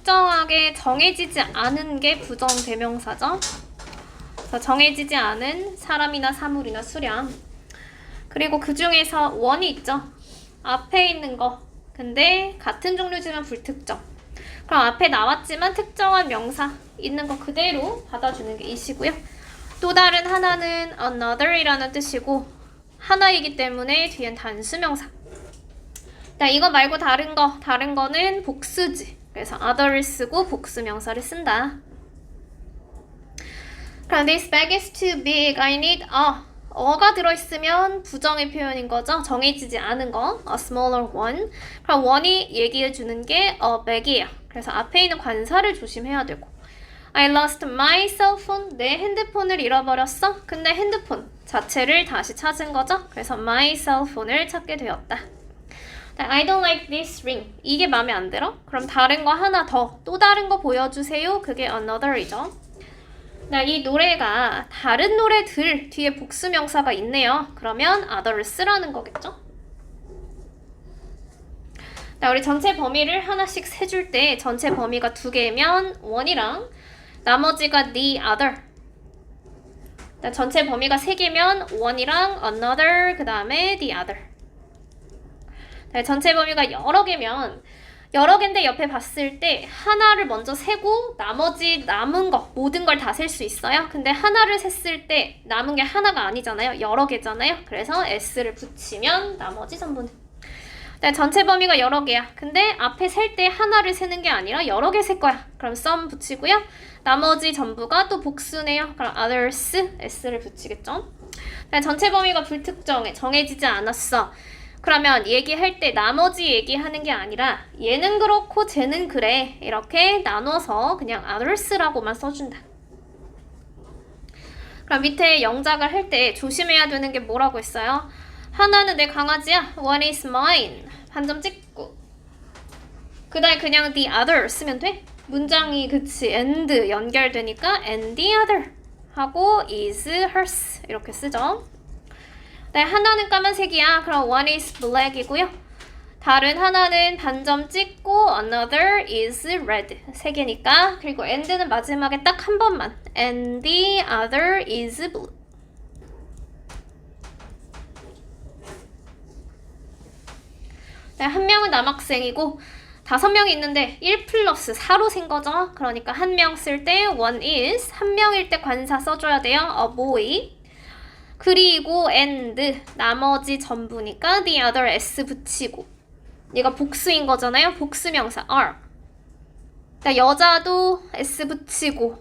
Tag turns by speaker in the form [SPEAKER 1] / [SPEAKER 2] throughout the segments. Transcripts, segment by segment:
[SPEAKER 1] 특정하게 정해지지 않은 게 부정대명사죠. 그래서 정해지지 않은 사람이나 사물이나 수량. 그리고 그 중에서 원이 있죠. 앞에 있는 거. 근데 같은 종류지만 불특정. 그럼 앞에 나왔지만 특정한 명사 있는 거 그대로 받아주는 게 이시고요. 또 다른 하나는 another이라는 뜻이고 하나이기 때문에 뒤엔 단수명사. 이거 말고 다른 거는 복수지. 그래서 other를 쓰고 복수명사를 쓴다. 그럼 this bag is too big. I need 어가 들어있으면 부정의 표현인 거죠. 정해지지 않은 거. A smaller one. 그럼 one이 얘기해주는 게 a bag이에요. 그래서 앞에 있는 관사를 조심해야 되고. I lost my cell phone. 내 핸드폰을 잃어버렸어. 근데 핸드폰 자체를 다시 찾은 거죠. 그래서 my cell phone을 찾게 되었다. I don't like this ring. 이게 마음에 안 들어? 그럼 다른 거 하나 더. 또 다른 거 보여주세요. 그게 another이죠. 이 노래가 다른 노래들 뒤에 복수명사가 있네요. 그러면 other를 쓰라는 거겠죠? 우리 전체 범위를 하나씩 세줄 때 전체 범위가 2개면 one이랑 나머지가 the other. 전체 범위가 3개면 one이랑 another 그 다음에 the other. 전체 범위가 여러 개면 여러 개인데 옆에 봤을 때 하나를 먼저 세고 나머지 남은 거 모든 걸 다 셀 수 있어요. 근데 하나를 셌을 때 남은 게 하나가 아니잖아요. 여러 개잖아요. 그래서 s를 붙이면 나머지 전부는. 전체 범위가 여러 개야. 근데 앞에 셀 때 하나를 세는 게 아니라 여러 개 셀 거야. 그럼 some 붙이고요. 나머지 전부가 또 복수네요. 그럼 others s를 붙이겠죠. 전체 범위가 불특정해. 정해지지 않았어. 그러면 얘기할 때 나머지 얘기하는 게 아니라 얘는 그렇고 쟤는 그래 이렇게 나눠서 그냥 others라고만 써준다. 그럼 밑에 영작을 할 때 조심해야 되는 게 뭐라고 했어요? 하나는 내 강아지야. One is mine. 반점 찍고 그 다음에 그냥 the other 쓰면 돼. 문장이 그치 and 연결되니까 and the other 하고 is hers 이렇게 쓰죠. 하나는 까만색이야. 그럼 one is black이고요. 다른 하나는 반점 찍고 another is red. 3개니까. 그리고 and는 마지막에 딱 한 번만. and the other is blue. 한 명은 남학생이고 5명이 있는데 1 플러스 4로 센 거죠. 그러니까 한 명 쓸 때 one is, 한 명일 때 관사 써줘야 돼요. a boy. 그리고 and 나머지 전부니까 the other s 붙이고 얘가 복수인 거잖아요. 복수명사 are. 여자도 s 붙이고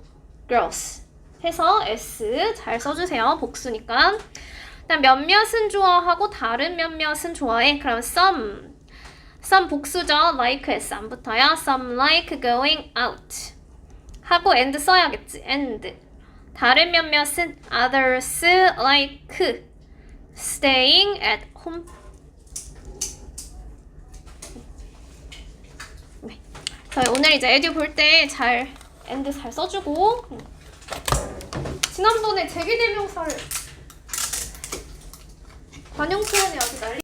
[SPEAKER 1] girls 해서 s 잘 써주세요. 복수니까. 몇몇은 좋아하고 다른 몇몇은 좋아해. 그럼 some 복수죠. like s 안 붙어요. some like going out 하고 and 써야겠지. and 다른 몇몇은 others like staying at home. 네. 오늘 이제 에듀 볼 때 잘 and 잘 써주고 지난번에 제기대명사를 관용 표현이 아주 난리.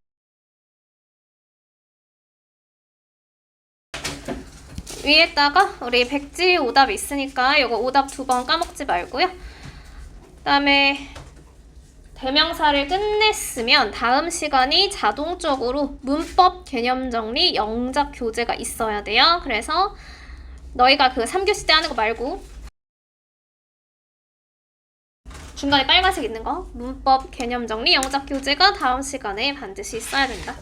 [SPEAKER 1] 위에다가 우리 백지 오답 있으니까 이거 오답 2번 까먹지 말고요. 그 다음에 대명사를 끝냈으면 다음 시간이 자동적으로 문법 개념 정리 영작 교재가 있어야 돼요. 그래서 너희가 그 3교시 때 하는 거 말고 중간에 빨간색 있는 거 문법 개념 정리 영작 교재가 다음 시간에 반드시 있어야 된다.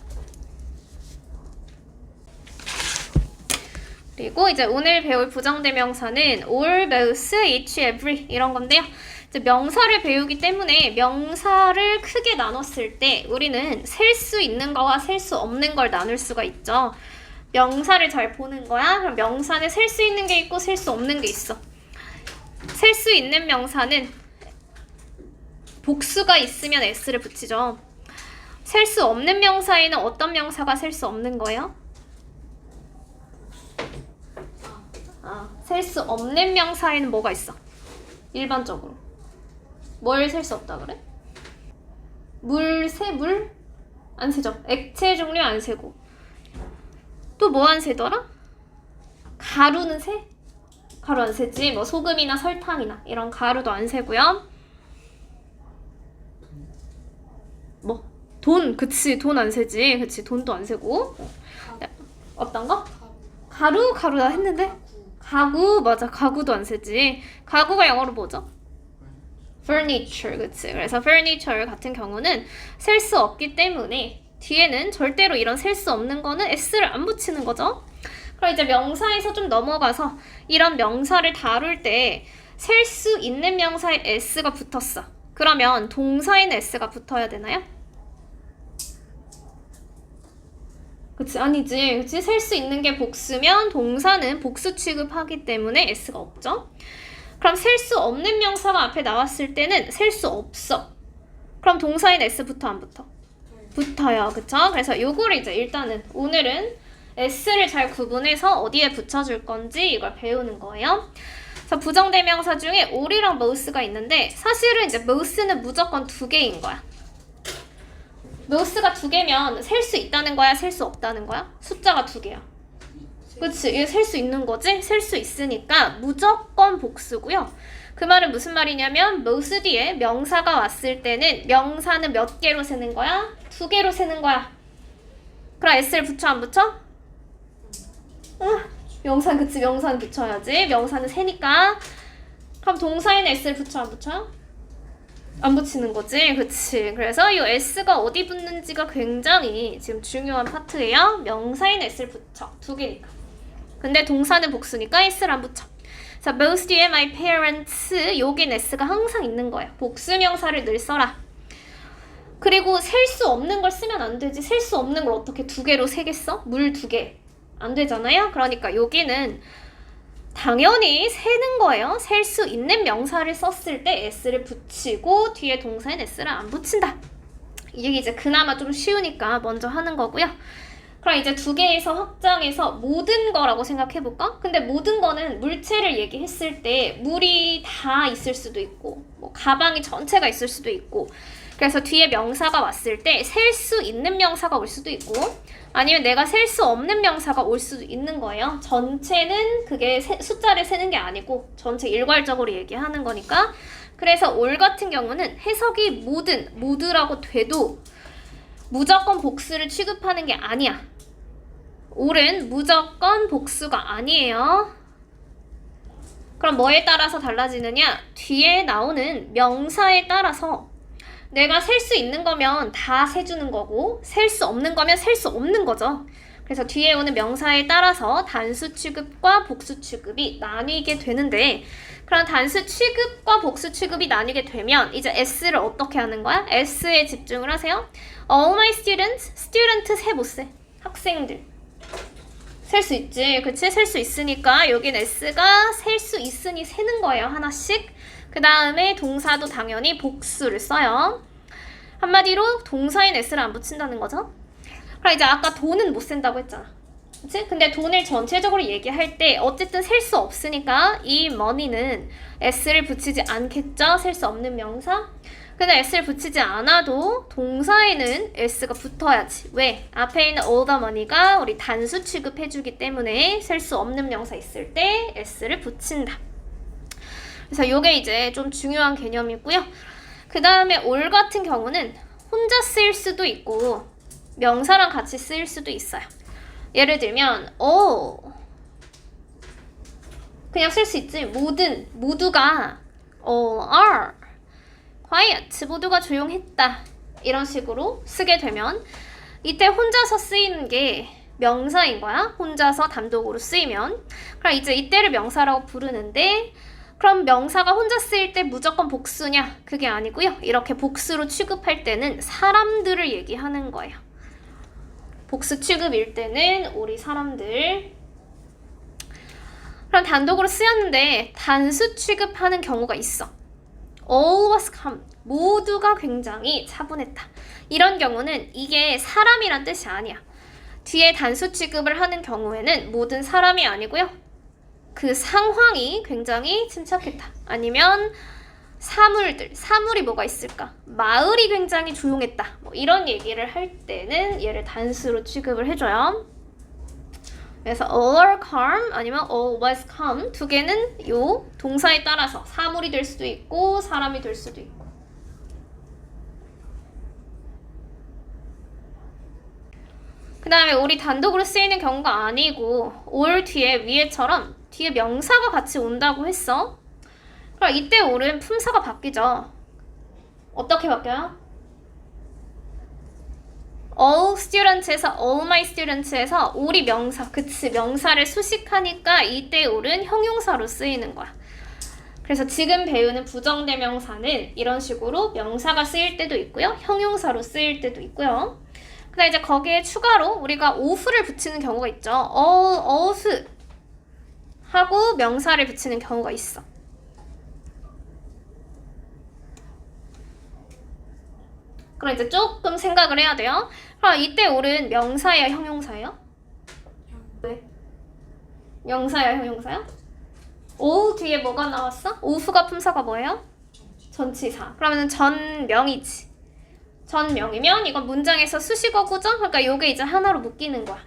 [SPEAKER 1] 그리고 이제 오늘 배울 부정대명사는 all, both, each, every 이런 건데요. 이제 명사를 배우기 때문에 명사를 크게 나눴을 때 우리는 셀 수 있는 거와 셀 수 없는 걸 나눌 수가 있죠. 명사를 잘 보는 거야. 그럼 명사는 셀 수 있는 게 있고 셀 수 없는 게 있어. 셀 수 있는 명사는 복수가 있으면 s를 붙이죠. 셀 수 없는 명사에는 어떤 명사가 셀 수 없는 거예요? 셀 수 없는 명사에는 뭐가 있어? 일반적으로 뭘 셀 수 없다 그래? 물 안 세죠? 액체 종류 안 세고 또 뭐 안 세더라? 가루는 세? 가루 안 세지. 뭐 소금이나 설탕이나 이런 가루도 안 세고요. 뭐 돈, 그치, 돈 안 세지. 그치, 돈도 안 세고. 어떤 거? 가루 나 했는데. 가구, 맞아, 가구도 안 세지. 가구가 영어로 뭐죠? furniture, 그치. 그래서 furniture 같은 경우는 셀 수 없기 때문에 뒤에는 절대로 이런 셀 수 없는 거는 s를 안 붙이는 거죠. 그럼 이제 명사에서 좀 넘어가서 이런 명사를 다룰 때 셀 수 있는 명사에 s가 붙었어. 그러면 동사에는 s가 붙어야 되나요? 그치, 아니지. 그치, 셀 수 있는 게 복수면 동사는 복수 취급하기 때문에 s가 없죠. 그럼 셀 수 없는 명사가 앞에 나왔을 때는 셀 수 없어. 그럼 동사인 s 붙어 안 붙어? 붙어요. 그쵸? 그래서 요거를 이제 일단은 오늘은 s를 잘 구분해서 어디에 붙여줄 건지 이걸 배우는 거예요. 그래서 부정대명사 중에 all이랑 most가 있는데 사실은 이제 most는 무조건 2개인 거야. most가 2개면 셀 수 있다는 거야? 셀 수 없다는 거야? 숫자가 2개야. 그치? 이게 셀 수 있는 거지? 셀 수 있으니까 무조건 복수고요. 그 말은 무슨 말이냐면 most 뒤에 명사가 왔을 때는 명사는 몇 개로 세는 거야? 2개로 세는 거야. 그럼 s를 붙여 안 붙여? 명사는 그치, 명사는 붙여야지. 명사는 세니까. 그럼 동사에는 s를 붙여 안 붙여? 안 붙이는 거지. 그치. 그래서 이 s가 어디 붙는지가 굉장히 지금 중요한 파트예요. 명사에는 s를 붙여. 2개니까. 근데 동사는 복수니까 s를 안 붙여. 자, most 뒤에 my parents, 여긴 s가 항상 있는 거예요. 복수 명사를 늘 써라. 그리고 셀 수 없는 걸 쓰면 안 되지. 셀 수 없는 걸 어떻게 2개로 세겠어? 물 2개. 안 되잖아요. 그러니까 여기는 당연히 세는 거예요. 셀 수 있는 명사를 썼을 때 s를 붙이고 뒤에 동사엔 s를 안 붙인다. 이게 이제 그나마 좀 쉬우니까 먼저 하는 거고요. 그럼 이제 2개에서 확장해서 모든 거라고 생각해볼까? 근데 모든 거는 물체를 얘기했을 때 물이 다 있을 수도 있고 뭐 가방이 전체가 있을 수도 있고 그래서 뒤에 명사가 왔을 때 셀 수 있는 명사가 올 수도 있고 아니면 내가 셀 수 없는 명사가 올 수도 있는 거예요. 전체는 그게 숫자를 세는 게 아니고 전체 일괄적으로 얘기하는 거니까 그래서 all 같은 경우는 해석이 모두라고 돼도 무조건 복수를 취급하는 게 아니야. all은 무조건 복수가 아니에요. 그럼 뭐에 따라서 달라지느냐? 뒤에 나오는 명사에 따라서 내가 셀 수 있는 거면 다 세주는 거고 셀 수 없는 거면 셀 수 없는 거죠. 그래서 뒤에 오는 명사에 따라서 단수 취급과 복수 취급이 나뉘게 되는데 그럼 단수 취급과 복수 취급이 나뉘게 되면 이제 s를 어떻게 하는 거야? s에 집중을 하세요. All my students, student 세 못 세. 학생들. 셀 수 있지. 그치? 셀 수 있으니까 여긴 s가 셀 수 있으니 세는 거예요. 하나씩. 그 다음에 동사도 당연히 복수를 써요. 한마디로 동사인 s를 안 붙인다는 거죠. 그럼 이제 아까 돈은 못 센다고 했잖아. 그치? 근데 돈을 전체적으로 얘기할 때 어쨌든 셀 수 없으니까 이 money는 s를 붙이지 않겠죠? 셀 수 없는 명사. 근데 s를 붙이지 않아도 동사에는 s가 붙어야지. 왜? 앞에 있는 all the money가 우리 단수 취급해주기 때문에 셀 수 없는 명사 있을 때 s를 붙인다. 그래서 이게 이제 좀 중요한 개념이고요. 그 다음에 all 같은 경우는 혼자 쓰일 수도 있고 명사랑 같이 쓰일 수도 있어요. 예를 들면 all 그냥 쓸 수 있지. 모두가 all are quiet 모두가 조용했다 이런 식으로 쓰게 되면 이때 혼자서 쓰이는 게 명사인 거야. 혼자서 단독으로 쓰이면 그럼 이제 이때를 명사라고 부르는데 그럼 명사가 혼자 쓰일 때 무조건 복수냐? 그게 아니고요. 이렇게 복수로 취급할 때는 사람들을 얘기하는 거예요. 복수 취급일 때는 우리 사람들. 그럼 단독으로 쓰였는데 단수 취급하는 경우가 있어. All was calm. 모두가 굉장히 차분했다. 이런 경우는 이게 사람이란 뜻이 아니야. 뒤에 단수 취급을 하는 경우에는 모든 사람이 아니고요. 그 상황이 굉장히 침착했다. 아니면 사물이 뭐가 있을까? 마을이 굉장히 조용했다. 뭐 이런 얘기를 할 때는 얘를 단수로 취급을 해줘요. 그래서 all are calm 아니면 all was calm 두 개는 요 동사에 따라서 사물이 될 수도 있고 사람이 될 수도 있고. 그 다음에 우리 단독으로 쓰이는 경우가 아니고 all 뒤에 위에처럼 뒤에 명사가 같이 온다고 했어. 그럼 이때 all은 품사가 바뀌죠. 어떻게 바뀌어요? all students에서 all my students에서 all이 명사, 그치, 명사를 수식하니까 이때 all은 형용사로 쓰이는 거야. 그래서 지금 배우는 부정대명사는 이런 식으로 명사가 쓰일 때도 있고요, 형용사로 쓰일 때도 있고요. 그다음 이제 거기에 추가로 우리가 of를 붙이는 경우가 있죠. all of 하고 명사를 붙이는 경우가 있어. 그럼 이제 조금 생각을 해야 돼요. 그럼 이때 all은 명사예요, 형용사예요? 네. 명사예요, 형용사요? all 뒤에 뭐가 나왔어? of가 품사가 뭐예요? 전치사. 그러면 전명이지. 전명이면 이건 문장에서 수식어구죠? 그러니까 요게 이제 하나로 묶이는 거야.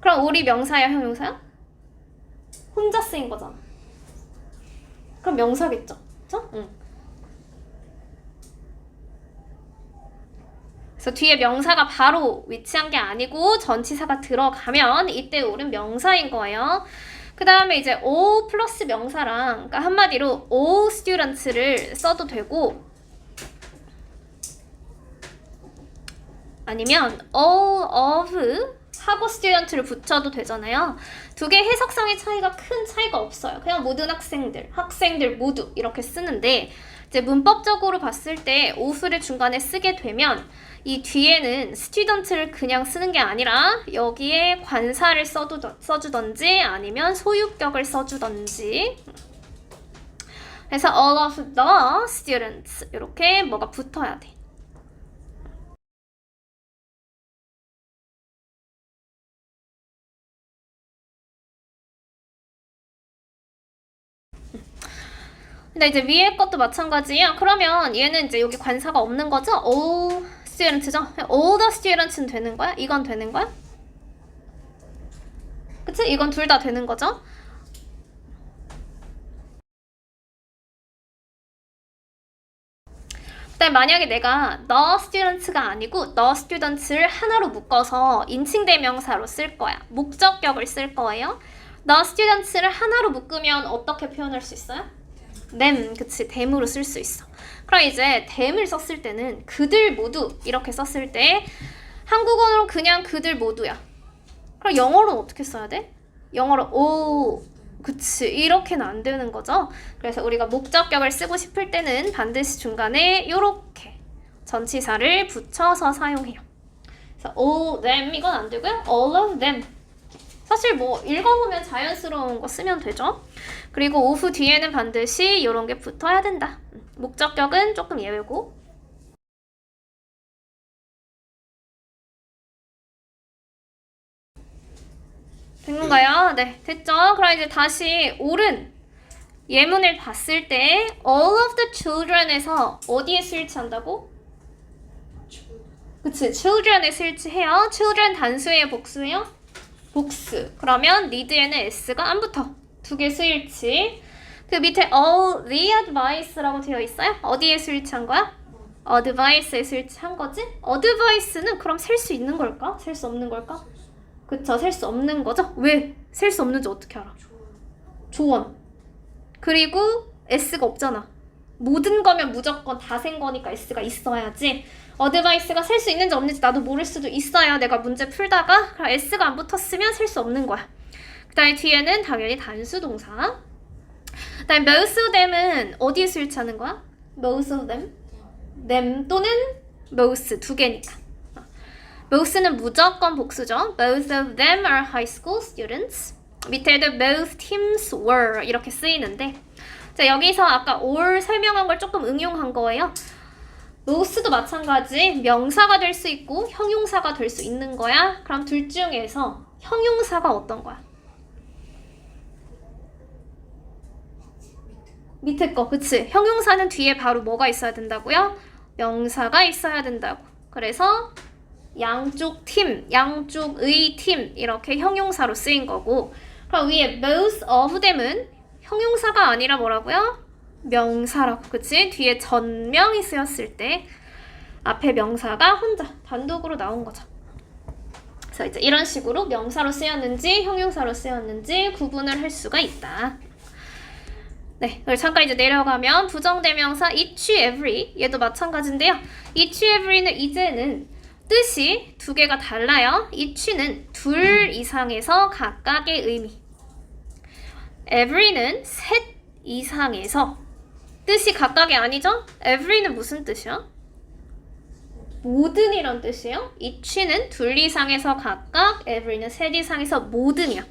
[SPEAKER 1] 그럼 all이 명사야, 형용사야? 혼자 쓰인 거잖아. 그럼 명사겠죠? 그쵸? 응. 그래서 뒤에 명사가 바로 위치한 게 아니고 전치사가 들어가면 이때 all은 명사인 거예요. 그 다음에 이제 all 플러스 명사랑, 그러니까 한마디로 all students를 써도 되고 아니면 all of 하고 student를 붙여도 되잖아요. 두 개 해석상의 차이가 큰 차이가 없어요. 그냥 모든 학생들 모두 이렇게 쓰는데 이제 문법적으로 봤을 때 of를 중간에 쓰게 되면 이 뒤에는 student를 그냥 쓰는 게 아니라 여기에 관사를 써주던지 아니면 소유격을 써주던지. 그래서 all of the students 이렇게 뭐가 붙어야 돼. 근데 이제 위에 것도 마찬가지예요. 그러면 얘는 이제 여기 관사가 없는 거죠? all students죠? all the students는 되는 거야? 이건 되는 거야? 그치? 이건 둘 다 되는 거죠? 그다음에 만약에 내가 the students가 아니고 the students를 하나로 묶어서 인칭대명사로 쓸 거야. 목적격을 쓸 거예요. the students를 하나로 묶으면 어떻게 표현할 수 있어요? them, 그치, them으로 쓸 수 있어. 그럼 이제 them을 썼을 때는 그들 모두 이렇게 썼을 때 한국어로 그냥 그들 모두야. 그럼 영어로는 어떻게 써야 돼? 영어로 all, 그치, 이렇게는 안 되는 거죠. 그래서 우리가 목적격을 쓰고 싶을 때는 반드시 중간에 이렇게 전치사를 붙여서 사용해요. 그래서 all them 이건 안 되고요. all of them. 사실 뭐 읽어보면 자연스러운 거 쓰면 되죠. 그리고 of 뒤에는 반드시 이런 게 붙어야 된다. 목적격은 조금 예외고. 된 건가요? 네, 됐죠? 그럼 이제 다시 옳은 예문을 봤을 때 all of the children에서 어디에 스위치한다고? 그치, children에 스위치해요. children 단수예요, 복수예요? 복수. 그러면 need에는 s가 안 붙어. 두 개 스위치. 그 밑에 all the advice라고 되어 있어요. 어디에 스위치한 거야? advice에 스위치한 거지? advice는 그럼 셀 수 있는 걸까? 셀 수 없는 걸까? 그쵸, 셀 수 없는 거죠? 왜? 셀 수 없는지 어떻게 알아? 조언. 그리고 s가 없잖아. 모든 거면 무조건 다 센 거니까 s가 있어야지. 어드바이스가 셀 수 있는지 없는지 나도 모를 수도 있어요. 내가 문제 풀다가 그럼 s가 안 붙었으면 셀 수 없는 거야. 그 다음에 뒤에는 당연히 단수 동사. 그 다음에 most of them은 어디에 스위치하는 거야? most of them. them 또는 most 두 개니까. most는 무조건 복수죠. Both of them are high school students. 밑에도 both teams were 이렇게 쓰이는데 자, 여기서 아까 all 설명한 걸 조금 응용한 거예요. most도 마찬가지 명사가 될 수 있고 형용사가 될 수 있는 거야. 그럼 둘 중에서 형용사가 어떤 거야? 밑에 거, 그치? 형용사는 뒤에 바로 뭐가 있어야 된다고요? 명사가 있어야 된다고. 그래서 양쪽 팀, 양쪽의 팀 이렇게 형용사로 쓰인 거고 그럼 위에 both of them은 형용사가 아니라 뭐라고요? 명사라고 그치? 뒤에 전명이 쓰였을 때 앞에 명사가 혼자 단독으로 나온 거죠. 그래서 이제 이런 식으로 명사로 쓰였는지 형용사로 쓰였는지 구분을 할 수가 있다. 네, 그리고 잠깐 이제 내려가면 부정대명사 each, every 얘도 마찬가지인데요. each, every는 이제는 뜻이 두 개가 달라요. each는 둘 이상에서 각각의 의미. every는 셋 이상에서 뜻이 각각이 아니죠? every는 무슨 뜻이야? 모든이란 뜻이에요. each는 둘 이상에서 각각, every는 셋 이상에서 모든이야.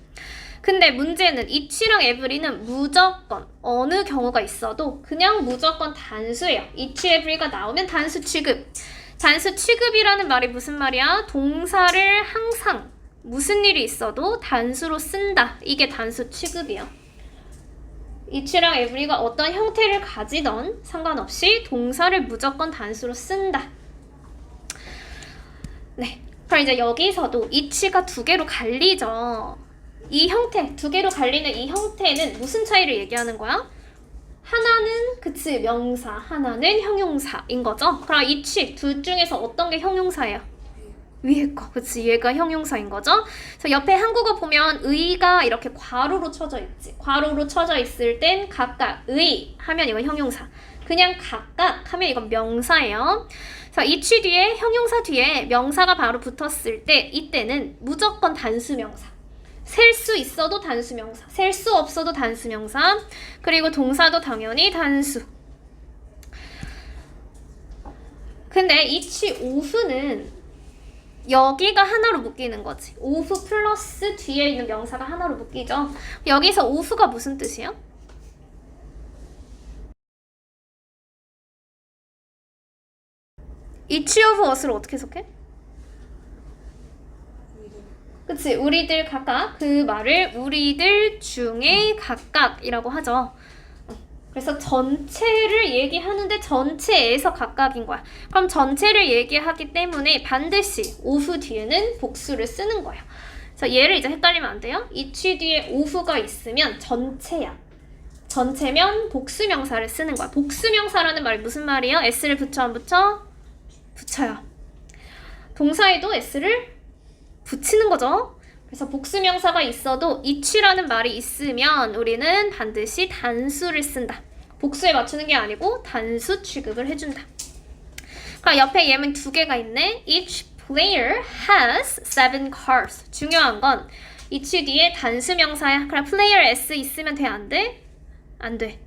[SPEAKER 1] 근데 문제는 each랑 every는 무조건 어느 경우가 있어도 그냥 무조건 단수예요. each, every가 나오면 단수 취급. 단수 취급이라는 말이 무슨 말이야? 동사를 항상 무슨 일이 있어도 단수로 쓴다. 이게 단수 취급이야. each랑 every가 어떤 형태를 가지던 상관없이 동사를 무조건 단수로 쓴다. 네, 그럼 이제 여기서도 each가 두 개로 갈리죠. 이 형태, 두 개로 갈리는 이 형태는 무슨 차이를 얘기하는 거야? 하나는 그치 명사, 하나는 형용사인 거죠. 그럼 each 둘 중에서 어떤 게 형용사예요? 위에 거, 그치 얘가 형용사인 거죠. 그래서 옆에 한국어 보면 의가 이렇게 괄호로 쳐져 있지. 괄호로 쳐져 있을 땐 각각 의 하면 이건 형용사. 그냥 각각 하면 이건 명사예요. 그래서 each 뒤에 형용사 뒤에 명사가 바로 붙었을 때 이때는 무조건 단수명사. 셀 수 있어도 단수명사, 셀 수 없어도 단수명사, 그리고 동사도 당연히 단수. 근데 each of는 여기가 하나로 묶이는 거지. of 플러스 뒤에 있는 명사가 하나로 묶이죠. 여기서 of가 무슨 뜻이야? each of us를 어떻게 해석해? 그치, 우리들 각각, 그 말을 우리들 중에 각각이라고 하죠. 그래서 전체를 얘기하는데 전체에서 각각인 거야. 그럼 전체를 얘기하기 때문에 반드시 of 뒤에는 복수를 쓰는 거예요. 그래서 얘를 이제 헷갈리면 안 돼요. each 뒤에 of가 있으면 전체야. 전체면 복수명사를 쓰는 거야. 복수명사라는 말이 무슨 말이에요? s를 붙여 안 붙여? 붙여요. 동사에도 s를 붙이는 거죠. 그래서 복수명사가 있어도 each라는 말이 있으면 우리는 반드시 단수를 쓴다. 복수에 맞추는 게 아니고 단수 취급을 해준다. 그럼 옆에 예문 두 개가 있네. Each player has 7 cards. 중요한 건 each 뒤에 단수명사야. 그럼 player s 있으면 돼? 안 돼? 안 돼.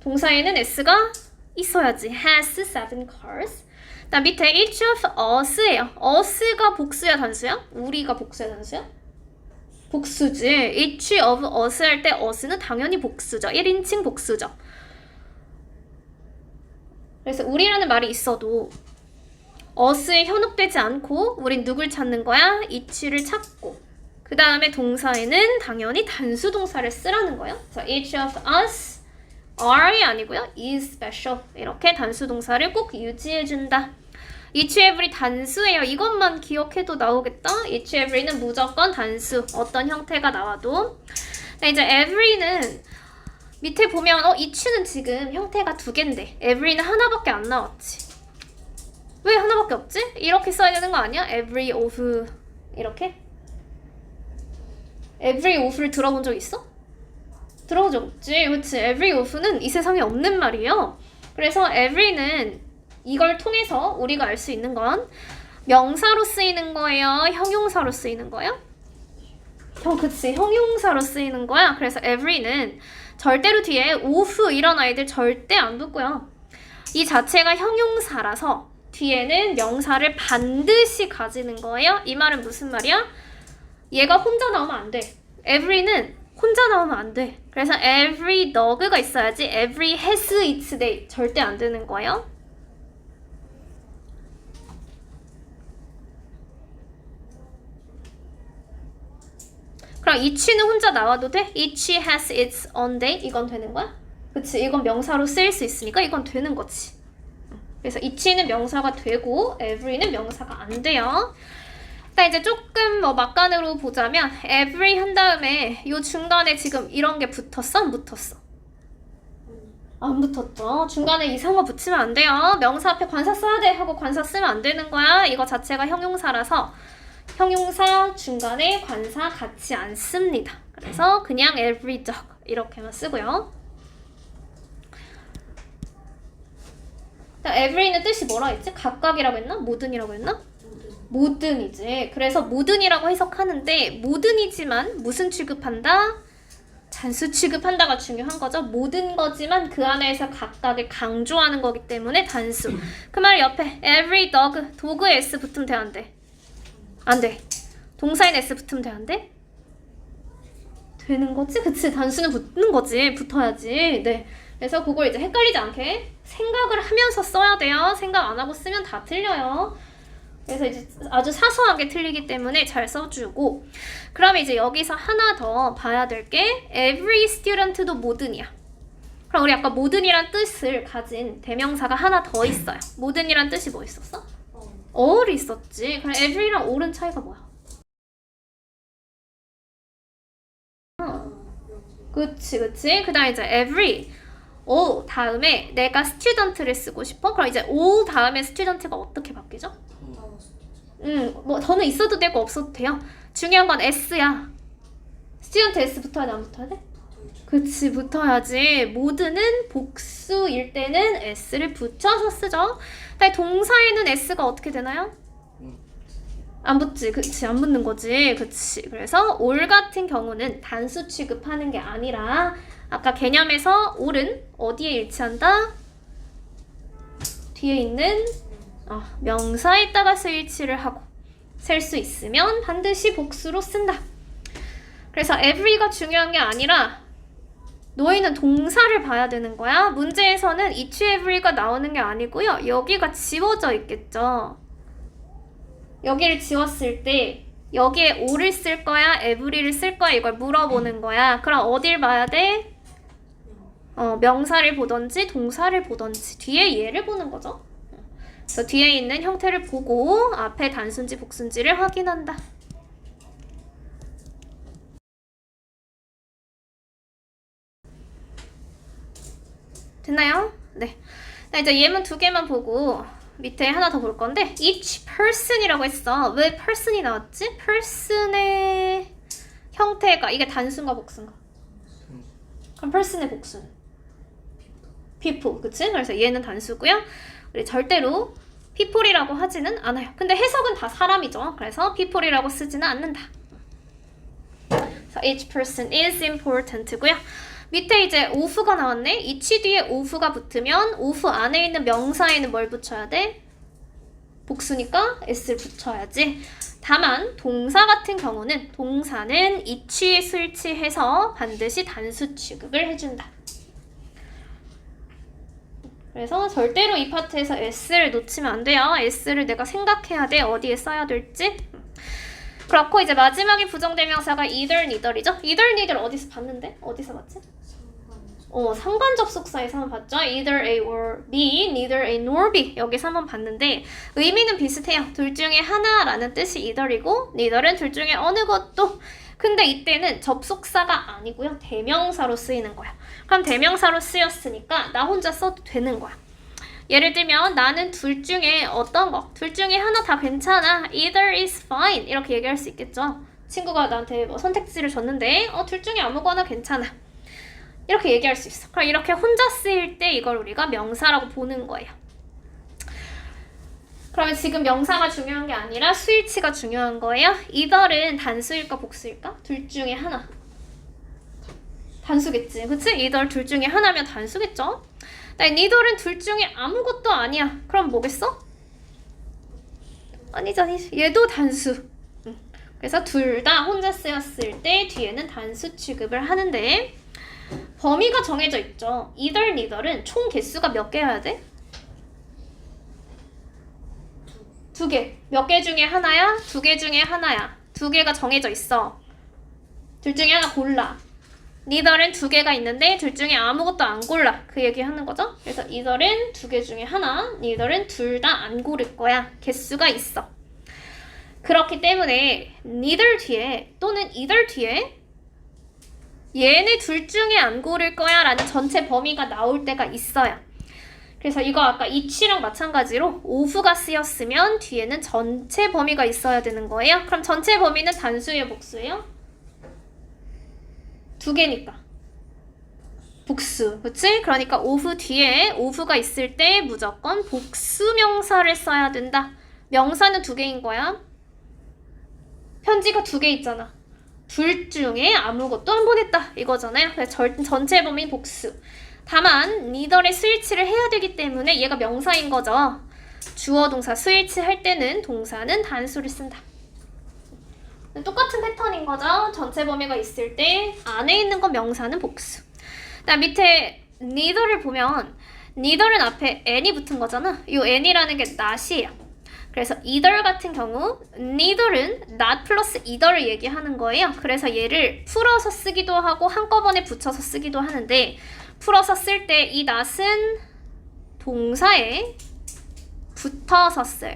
[SPEAKER 1] 동사에는 s가 있어야지. has 7 cards. 나 밑에 each of us예요. us가 복수야 단수야? 우리가 복수야 단수야? 복수지. each of us 할 때 us는 당연히 복수죠. 1인칭 복수죠. 그래서 우리라는 말이 있어도 us에 현혹되지 않고 우린 누굴 찾는 거야? each를 찾고 그 다음에 동사에는 당연히 단수 동사를 쓰라는 거예요. 그래서 each of us are이 아니고요. is special 이렇게 단수 동사를 꼭 유지해준다. each every 단수예요. 이것만 기억해도 나오겠다. each every는 무조건 단수. 어떤 형태가 나와도. 이제 every는 밑에 보면 each는 지금 형태가 두 개인데 every는 하나밖에 안 나왔지. 왜 하나밖에 없지? 이렇게 써야 되는 거 아니야? every of 이렇게? every of를 들어본 적 있어? 들어본 적 없지. 그치? every of는 이 세상에 없는 말이에요. 그래서 every는 이걸 통해서 우리가 알 수 있는 건 명사로 쓰이는 거예요? 형용사로 쓰이는 거예요? 그치. 형용사로 쓰이는 거야. 그래서 every는 절대로 뒤에 of 이런 아이들 절대 안 붙고요. 이 자체가 형용사라서 뒤에는 명사를 반드시 가지는 거예요. 이 말은 무슨 말이야? 얘가 혼자 나오면 안 돼. every는 혼자 나오면 안 돼. 그래서 every dog가 있어야지 every has its day 절대 안 되는 거예요. 그럼 each는 혼자 나와도 돼? each has its own day 이건 되는 거야? 그치, 이건 명사로 쓰일 수 있으니까 이건 되는 거지. 그래서 each는 명사가 되고 every는 명사가 안 돼요. 일단 이제 조금 뭐 막간으로 보자면 every 한 다음에 요 중간에 지금 이런 게 붙었어? 안 붙었어? 안 붙었죠. 중간에 이상한 거 붙이면 안 돼요. 명사 앞에 관사 써야 돼 하고 관사 쓰면 안 되는 거야. 이거 자체가 형용사라서 형용사 중간에 관사 같지 않습니다. 그래서 그냥 every dog 이렇게만 쓰고요. every는 뜻이 뭐라 했지? 각각이라고 했나? 모든이라고 했나? 모든이지. 그래서 모든이라고 해석하는데 모든이지만 무슨 취급한다? 단수 취급한다가 중요한 거죠. 모든 거지만 그 안에서 각각을 강조하는 거기 때문에 단수. 그 말 옆에 every dog 도구에 s 붙으면 돼, 안 돼? 안 돼. 동사인 s 붙으면 돼, 안 돼? 되는 거지? 그치? 단수는 붙는 거지. 붙어야지. 네. 그래서 그걸 이제 헷갈리지 않게 생각을 하면서 써야 돼요. 생각 안 하고 쓰면 다 틀려요. 그래서 이제 아주 사소하게 틀리기 때문에 잘 써주고, 그러면 이제 여기서 하나 더 봐야 될 게 every student도 모든이야. 그럼 우리 아까 모든이란 뜻을 가진 대명사가 하나 더 있어요. 모든이란 뜻이 뭐 있었어? all이 있었지. 그럼 every랑 all은 차이가 뭐야? 그치. 그 다음에 이제 every all 다음에 내가 student를 쓰고 싶어? 그럼 이제 all 다음에 student가 어떻게 바뀌죠? 뭐 더는 있어도 되고 없어도 돼요. 중요한 건 s야. student s 붙어야 돼, 안 붙어야 돼? 그치, 붙어야지. 모든은 복수일 때는 s를 붙여서 쓰죠. 근데 동사에는 s가 어떻게 되나요? 안 붙지. 그치, 안 붙는 거지. 그치. 그래서 all 같은 경우는 단수 취급하는 게 아니라 아까 개념에서 all은 어디에 일치한다? 뒤에 있는 명사에다가 일치를 하고 셀 수 있으면 반드시 복수로 쓴다. 그래서 every가 중요한 게 아니라 너희는 동사를 봐야 되는 거야. 문제에서는 each every가 나오는 게 아니고요. 여기가 지워져 있겠죠. 여기를 지웠을 때 여기에 all을 쓸 거야, every를 쓸 거야, 이걸 물어보는 거야. 그럼 어딜 봐야 돼? 명사를 보던지 동사를 보던지 뒤에 얘를 보는 거죠. 그래서 뒤에 있는 형태를 보고 앞에 단순지 복순지를 확인한다. 됐나요? 네. 이제 예문 두 개만 보고 밑에 하나 더 볼 건데 each person이라고 했어. 왜 person이 나왔지? person의 형태가 이게 단순가 복순가? 그럼 person의 복순 people, 그치? 그래서 얘는 단수고요. 우리 절대로 people이라고 하지는 않아요. 근데 해석은 다 사람이죠. 그래서 people이라고 쓰지는 않는다. 그래서 each person is important고요. 밑에 이제 of가 나왔네. each 뒤에 of가 붙으면 of 안에 있는 명사에는 뭘 붙여야 돼? 복수니까 s를 붙여야지. 다만 동사 같은 경우는 동사는 each에 설치해서 반드시 단수 취급을 해준다. 그래서 절대로 이 파트에서 s를 놓치면 안 돼요. s를 내가 생각해야 돼. 어디에 써야 될지. 그렇고 이제 마지막에 부정대명사가 either, neither이죠. either, neither 어디서 봤는데? 어디서 봤지? 상관 접속사에서 한번 봤죠. either A or B, neither A nor B 여기서 한번 봤는데 의미는 비슷해요. 둘 중에 하나라는 뜻이 either이고 neither은 둘 중에 어느 것도. 근데 이때는 접속사가 아니고요. 대명사로 쓰이는 거야. 그럼 대명사로 쓰였으니까 나 혼자 써도 되는 거야. 예를 들면 나는 둘 중에 어떤 거, 둘 중에 하나 다 괜찮아. either is fine 이렇게 얘기할 수 있겠죠. 친구가 나한테 뭐 선택지를 줬는데 둘 중에 아무거나 괜찮아. 이렇게 얘기할 수 있어. 그럼 이렇게 혼자 쓰일 때 이걸 우리가 명사라고 보는 거예요. 그러면 지금 명사가 중요한 게 아니라 수일치가 중요한 거예요. either은 단수일까 복수일까? 둘 중에 하나. 단수겠지. 그치? either 둘 중에 하나면 단수겠죠? neither은 둘 중에 아무것도 아니야. 그럼 뭐겠어? 아니지. 얘도 단수. 그래서 둘 다 혼자 쓰였을 때 뒤에는 단수 취급을 하는데 범위가 정해져 있죠. either, neither은 총 개수가 몇 개여야 돼? 두 개. 몇 개 중에 하나야? 두 개 중에 하나야. 두 개가 정해져 있어. 둘 중에 하나 골라. neither는 두 개가 있는데 둘 중에 아무것도 안 골라. 그 얘기 하는 거죠. 그래서 either는 두 개 중에 하나, neither는 둘 다 안 고를 거야. 개수가 있어. 그렇기 때문에 neither 뒤에 또는 either 뒤에 얘네 둘 중에 안 고를 거야 라는 전체 범위가 나올 때가 있어요. 그래서 이거 아까 each랑 마찬가지로 of가 쓰였으면 뒤에는 전체 범위가 있어야 되는 거예요. 그럼 전체 범위는 단수예요, 복수예요? 두 개니까 복수, 그치? 그러니까 of 뒤에 of가 있을 때 무조건 복수 명사를 써야 된다. 명사는 두 개인 거야. 편지가 두 개 있잖아. 둘 중에 아무것도 안 보냈다 이거잖아요. 그래서 전체 범위 복수. 다만 neither에 스위치를 해야 되기 때문에 얘가 명사인 거죠. 주어 동사 스위치 할 때는 동사는 단수를 쓴다. 똑같은 패턴인 거죠. 전체 범위가 있을 때 안에 있는 건 명사는 복수. 그다음 밑에 neither를 보면 neither는 앞에 n이 붙은 거잖아. 이 n이라는 게 not이에요. 그래서 either 같은 경우 neither는 not 플러스 either를 얘기하는 거예요. 그래서 얘를 풀어서 쓰기도 하고 한꺼번에 붙여서 쓰기도 하는데 풀어서 쓸 때 이 not은 동사에 붙어서 써요.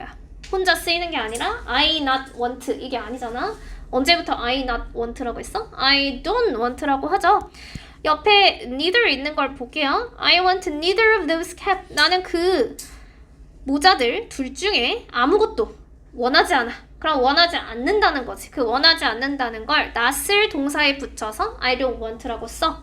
[SPEAKER 1] 혼자 쓰이는 게 아니라 I not want 이게 아니잖아. 언제부터 I not want라고 했어? I don't want라고 하죠. 옆에 neither 있는 걸 볼게요. I want neither of those caps. 나는 그 모자들 둘 중에 아무것도 원하지 않아. 그럼 원하지 않는다는 거지. 그 원하지 않는다는 걸 not을 동사에 붙여서 I don't want라고 써.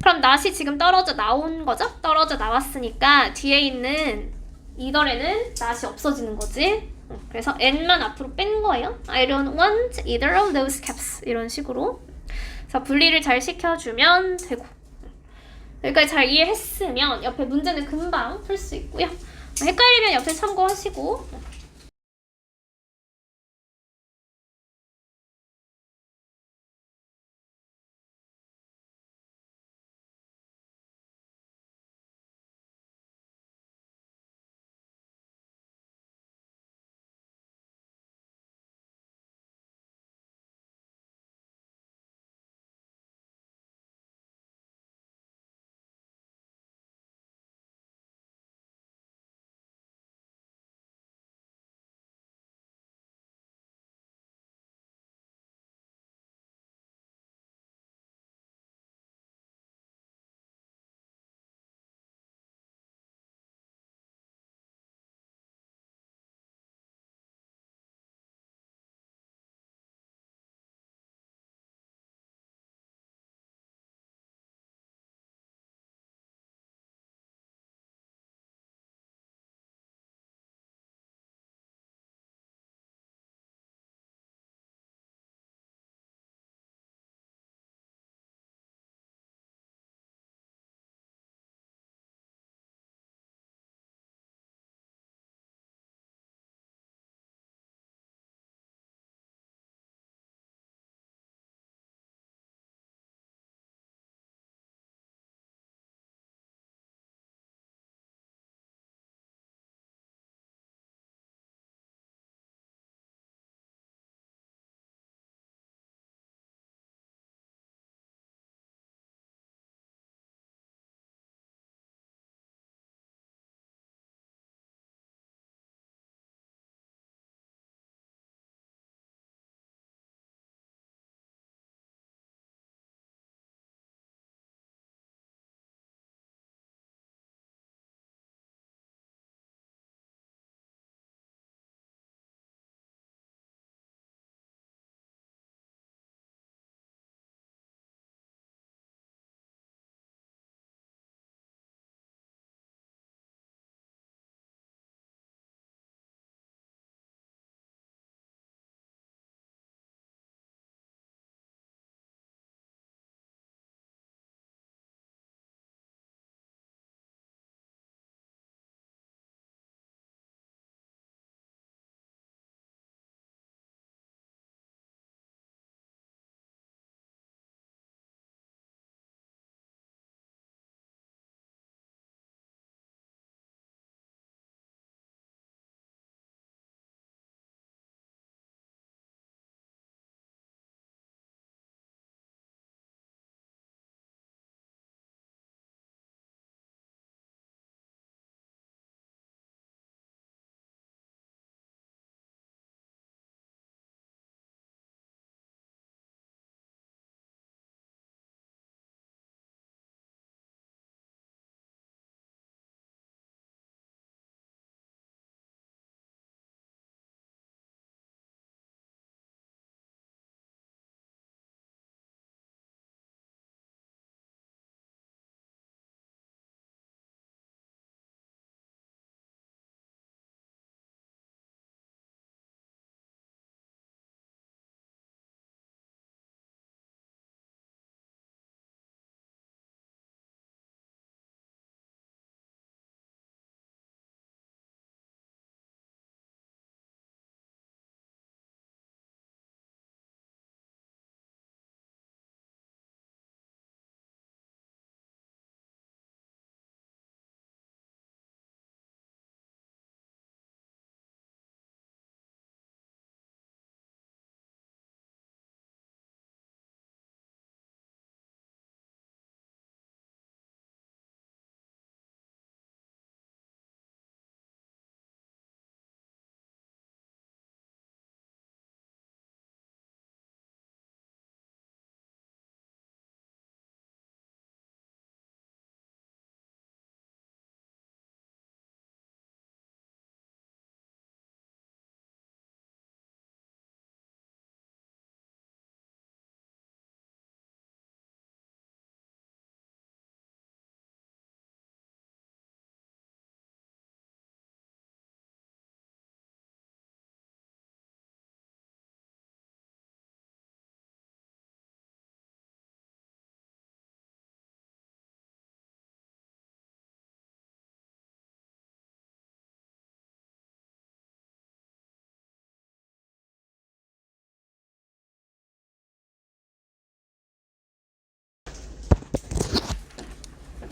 [SPEAKER 1] 그럼 not이 지금 떨어져 나온 거죠? 떨어져 나왔으니까 뒤에 있는 either에는 not이 없어지는 거지. 그래서 n만 앞으로 뺀 거예요. I don't want either of those caps. 이런 식으로. 그래서 분리를 잘 시켜주면 되고. 여기까지 잘 이해했으면 옆에 문제는 금방 풀 수 있고요. 헷갈리면 옆에 참고하시고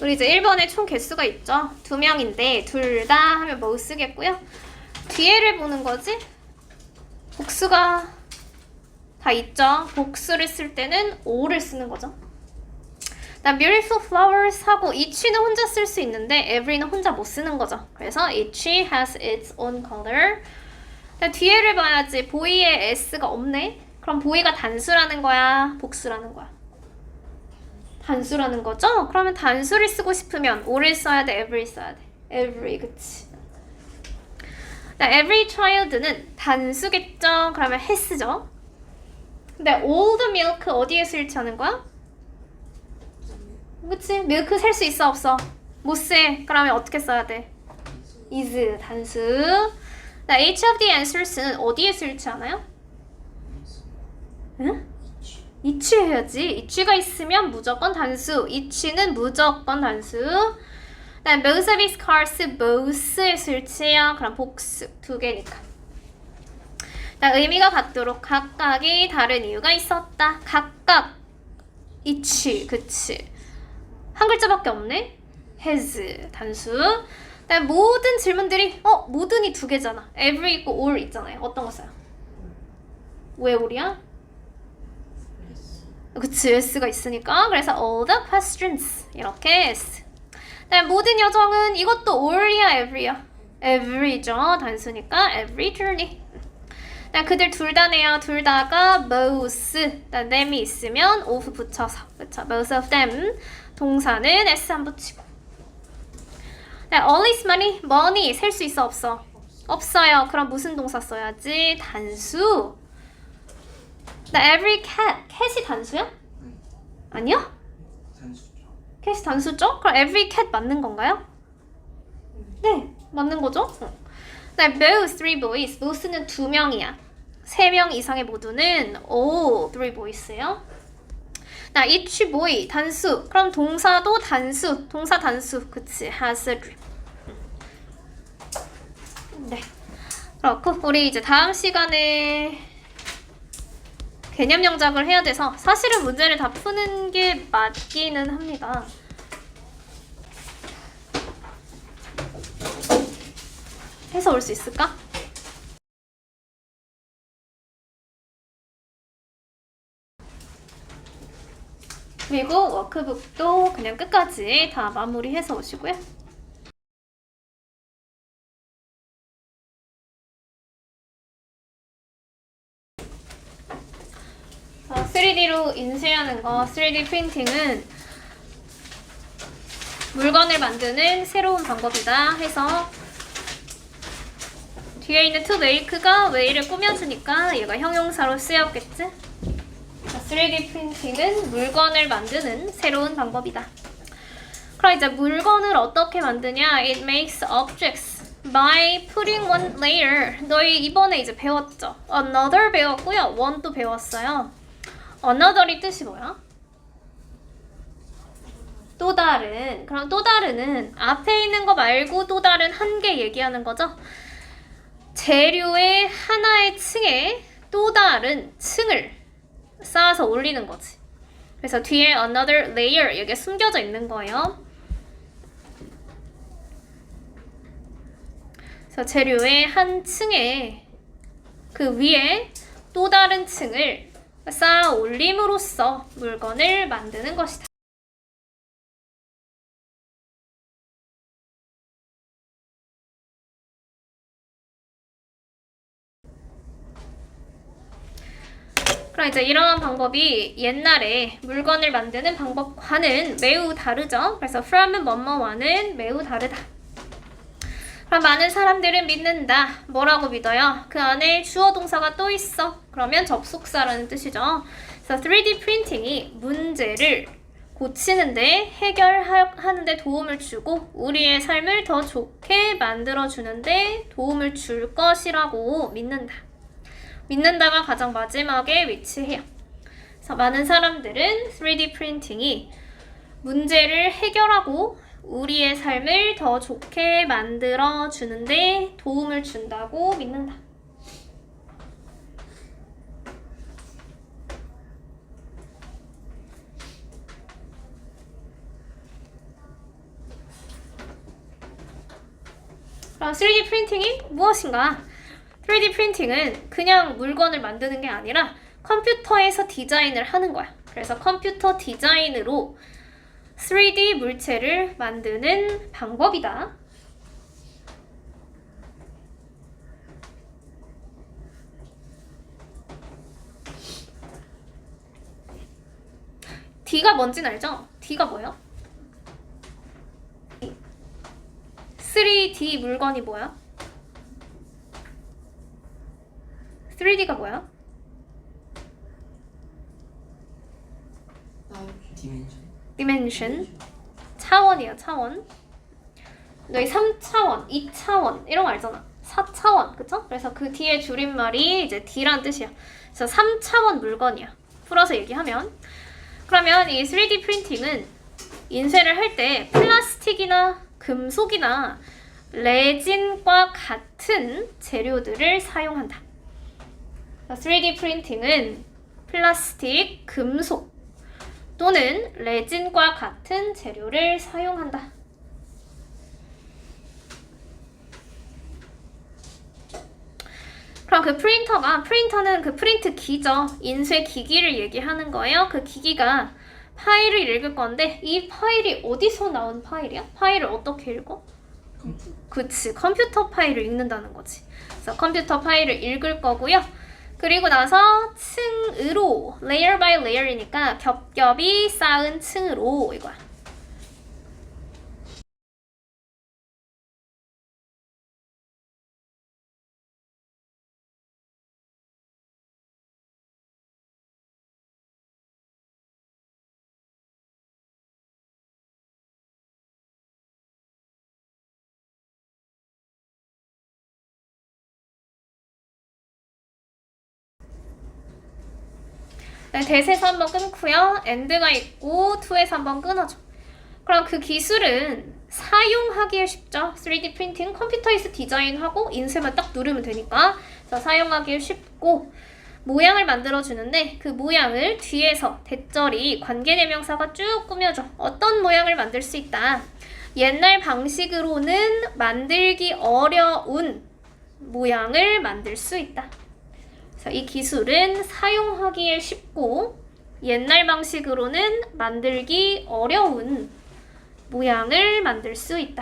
[SPEAKER 1] 우리 이제 1번에 총 개수가 있죠. 2명인데 둘 다 하면 뭐 쓰겠고요. 뒤에를 보는 거지. 복수가 다 있죠. 복수를 쓸 때는 O를 쓰는 거죠. 나 beautiful flowers 하고 each는 혼자 쓸 수 있는데 every는 혼자 못 쓰는 거죠. 그래서 each has its own color. 뒤에를 봐야지. 보이에 s가 없네. 그럼 보이가 단수라는 거야? 복수라는 거야? 단수라는 거죠? 그러면 단수를 쓰고 싶으면 O를 써야 돼? every 써야 돼? every, 그치? every child는 단수겠죠? 그러면 has죠? 근데 all the milk 어디에 설치하는 거야? 그치? 밀크 셀 수 있어 없어? 못 세. 그러면 어떻게 써야 돼? is 단수. each of the answers는 어디에 설치하나요? 응? each 해야지. each가 있으면 무조건 단수. each는 무조건 단수. most of his cars both에 설치해요. 그럼 복수. 두 개니까. 의미가 같도록 각각이 다른 이유가 있었다. 각각 each, 그치? 한 글자밖에 없네? has, 단수. 모든 질문들이 모든이 두 개잖아. every 있고 all 있잖아요. 어떤 거 써요? 왜 all이야? 그치, s가 있으니까. 그래서 all the questions 이렇게 s. 모든 여정은 이것도 all이야, every야? every죠. 단수니까 every journey. 그들 둘 다네요. 둘 다가 both, them이 있으면 of 붙여서, 그쵸? both of them. 동사는 s 안 붙이고. all is money, money 셀 수 있어 없어? 없어요. 그럼 무슨 동사 써야지? 단수. every cat이 단수야? 아니요?
[SPEAKER 2] 단수죠.
[SPEAKER 1] cat이 단수죠? 그럼 every cat 맞는 건가요? 네, 맞는 거죠? both three boys, both는 2명이야. 3명 이상의 모두는 all three boys예요. each boy 단수. 그럼 동사도 단수. 동사 단수. 그치. has a dream. 네. 그렇고 우리 이제 다음 시간에 개념 영작을 해야 돼서 사실은 문제를 다 푸는 게 맞기는 합니다. 해서 올 수 있을까? 그리고 워크북도 그냥 끝까지 다 마무리해서 오시고요. 3D로 인쇄하는 거, 3D 프린팅은 물건을 만드는 새로운 방법이다 해서 뒤에 있는 to make가 way를 꾸며주니까 얘가 형용사로 쓰였겠지? 3D 프린팅은 물건을 만드는 새로운 방법이다. 그럼 이제 물건을 어떻게 만드냐? It makes objects by putting one layer. 너희 이번에 이제 배웠죠? Another 배웠고요. one도 배웠어요. Another이 뜻이 뭐야? 또 다른. 그럼 또 다른은 앞에 있는 거 말고 또 다른 한 개 얘기하는 거죠? 재료의 하나의 층에 또 다른 층을 쌓아서 올리는 거지. 그래서 뒤에 another layer 여기에 숨겨져 있는 거예요. 그래서 재료의 한 층에 그 위에 또 다른 층을 쌓아 올림으로써 물건을 만드는 것이다. 그럼 이제 이러한 방법이 옛날에 물건을 만드는 방법과는 매우 다르죠. 그래서 from은 뭐뭐와는 매우 다르다. 그럼 많은 사람들은 믿는다. 뭐라고 믿어요? 그 안에 주어 동사가 또 있어. 그러면 접속사라는 뜻이죠. 그래서 3D 프린팅이 문제를 고치는데 해결하는데 도움을 주고 우리의 삶을 더 좋게 만들어주는데 도움을 줄 것이라고 믿는다. 믿는다가 가장 마지막에 위치해요. 그래서 많은 사람들은 3D 프린팅이 문제를 해결하고 우리의 삶을 더 좋게 만들어 주는데 도움을 준다고 믿는다. 그럼 3D 프린팅이 무엇인가? 3D 프린팅은 그냥 물건을 만드는 게 아니라 컴퓨터에서 디자인을 하는 거야. 그래서 컴퓨터 디자인으로 3D 물체를 만드는 방법이다. D가 뭔지는 알죠? D가 뭐야? 3D 물건이 뭐야? 3D가 뭐야? 디멘션. 차원이야, 차원. 너희 3차원, 2차원 이런 거 알잖아. 4차원, 그쵸? 그래서 그 뒤에 줄임말이 이제 D란 뜻이야. 그래서 3차원 물건이야. 풀어서 얘기하면. 그러면 이 3D 프린팅은 인쇄를 할 때 플라스틱이나 금속이나 레진과 같은 재료들을 사용한다. 3D 프린팅은 플라스틱, 금속 또는 레진과 같은 재료를 사용한다. 그럼 그 프린터는 그 프린트 기죠. 인쇄 기기를 얘기하는 거예요. 그 기기가 파일을 읽을 건데 이 파일이 어디서 나온 파일이야? 파일을 어떻게 읽어? 그치, 컴퓨터 파일을 읽는다는 거지. 그래서 컴퓨터 파일을 읽을 거고요. 그리고 나서 층으로, layer by layer이니까 겹겹이 쌓은 층으로 이거야. 네, 대세에서 한번 끊고요. end가 있고 to에서 한번 끊어줘. 그럼 그 기술은 사용하기에 쉽죠. 3D 프린팅 컴퓨터에서 디자인하고 인쇄만 딱 누르면 되니까. 그래서 사용하기에 쉽고 모양을 만들어주는데 그 모양을 뒤에서 대절이 관계대명사가 쭉 꾸며줘. 어떤 모양을 만들 수 있다. 옛날 방식으로는 만들기 어려운 모양을 만들 수 있다. 그래서 이 기술은 사용하기에 쉽고 옛날 방식으로는 만들기 어려운 모양을 만들 수 있다.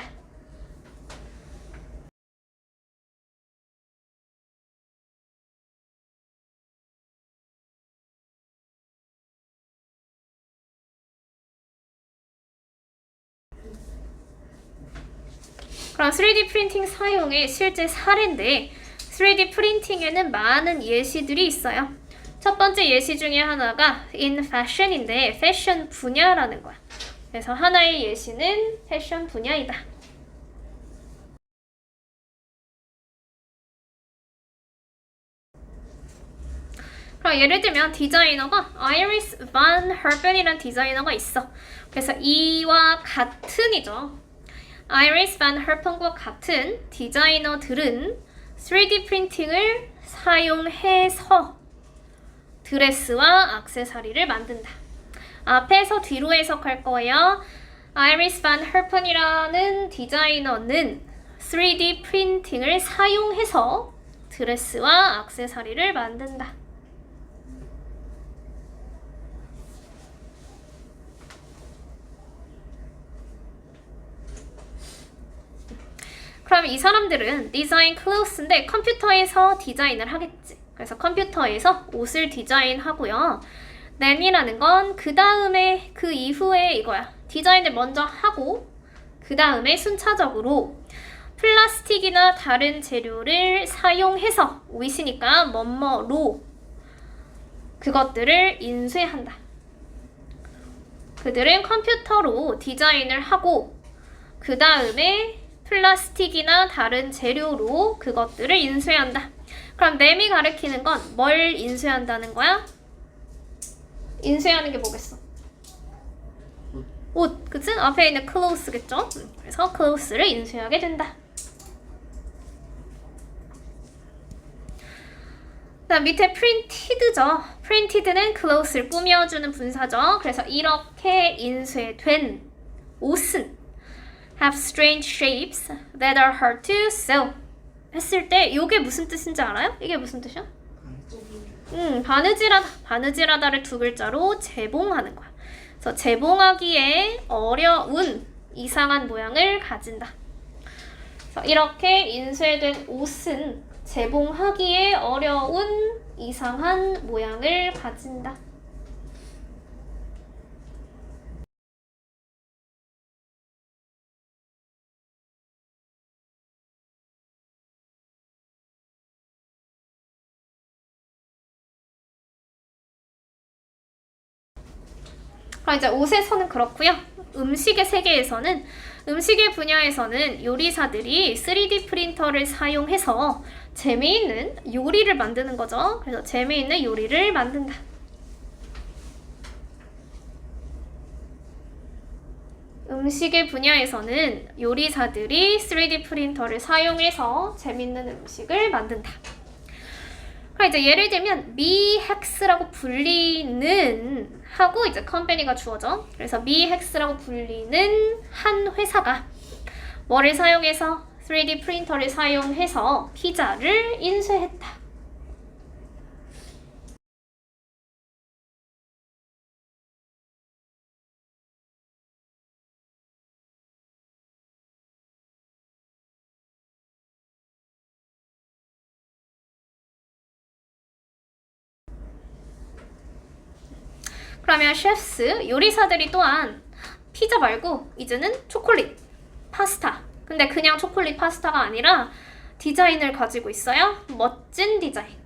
[SPEAKER 1] 그럼 3D 프린팅 사용의 실제 사례인데 3D 프린팅에는 많은 예시들이 있어요. 첫 번째 예시 중에 하나가 in fashion인데 패션 분야라는 거야. 그래서 하나의 예시는 패션 분야이다. 그럼 예를 들면 디자이너가 아이리스 반 헐벤이라는 디자이너가 있어. 그래서 이와 같은이죠. 아이리스 반 헐펜과 같은 디자이너들은 3D 프린팅을 사용해서 드레스와 액세서리를 만든다. 앞에서 뒤로 해석할 거예요. 아이리스 반 헐펜이라는 디자이너는 3D 프린팅을 사용해서 드레스와 액세서리를 만든다. 그럼 이 사람들은 디자인 클로스인데 컴퓨터에서 디자인을 하겠지. 그래서 컴퓨터에서 옷을 디자인하고요. then이라는 건 그 다음에 그 이후에 이거야. 디자인을 먼저 하고 그 다음에 순차적으로 플라스틱이나 다른 재료를 사용해서 with니까 뭐뭐로 그것들을 인쇄한다. 그들은 컴퓨터로 디자인을 하고 그 다음에 플라스틱이나 다른 재료로 그것들을 인쇄한다. 그럼 램이 가리키는 건 뭘 인쇄한다는 거야? 인쇄하는 게 뭐겠어? 옷, 그치? 앞에 있는 clothes겠죠? 그래서 clothes를 인쇄하게 된다. 그다음 밑에 printed죠. printed는 clothes를 꾸며주는 분사죠. 그래서 이렇게 인쇄된 옷은 have strange shapes that are hard to sew. 했을 때 이게 무슨 뜻인지 알아요? 이게 무슨 뜻이야? 바느질하다를 두 글자로 재봉하는 거야. 그래서 재봉하기에 어려운 이상한 모양을 가진다. 그래서 이렇게 인쇄된 옷은 재봉하기에 어려운 이상한 모양을 가진다. 그럼 이제 옷에서는 그렇고요. 음식의 세계에서는 음식의 분야에서는 요리사들이 3D 프린터를 사용해서 재미있는 요리를 만드는 거죠. 그래서 재미있는 요리를 만든다. 음식의 분야에서는 요리사들이 3D 프린터를 사용해서 재미있는 음식을 만든다. 그럼 이제 예를 들면 미헥스라고 불리는 하고 이제 컴퍼니가 주어져. 그래서 미헥스라고 불리는 한 회사가 뭐를 사용해서 3D 프린터를 사용해서 피자를 인쇄했다. 그러면 셰프스, 요리사들이 또한 피자 말고 이제는 초콜릿, 파스타. 근데 그냥 초콜릿 파스타가 아니라 디자인을 가지고 있어요. 멋진 디자인.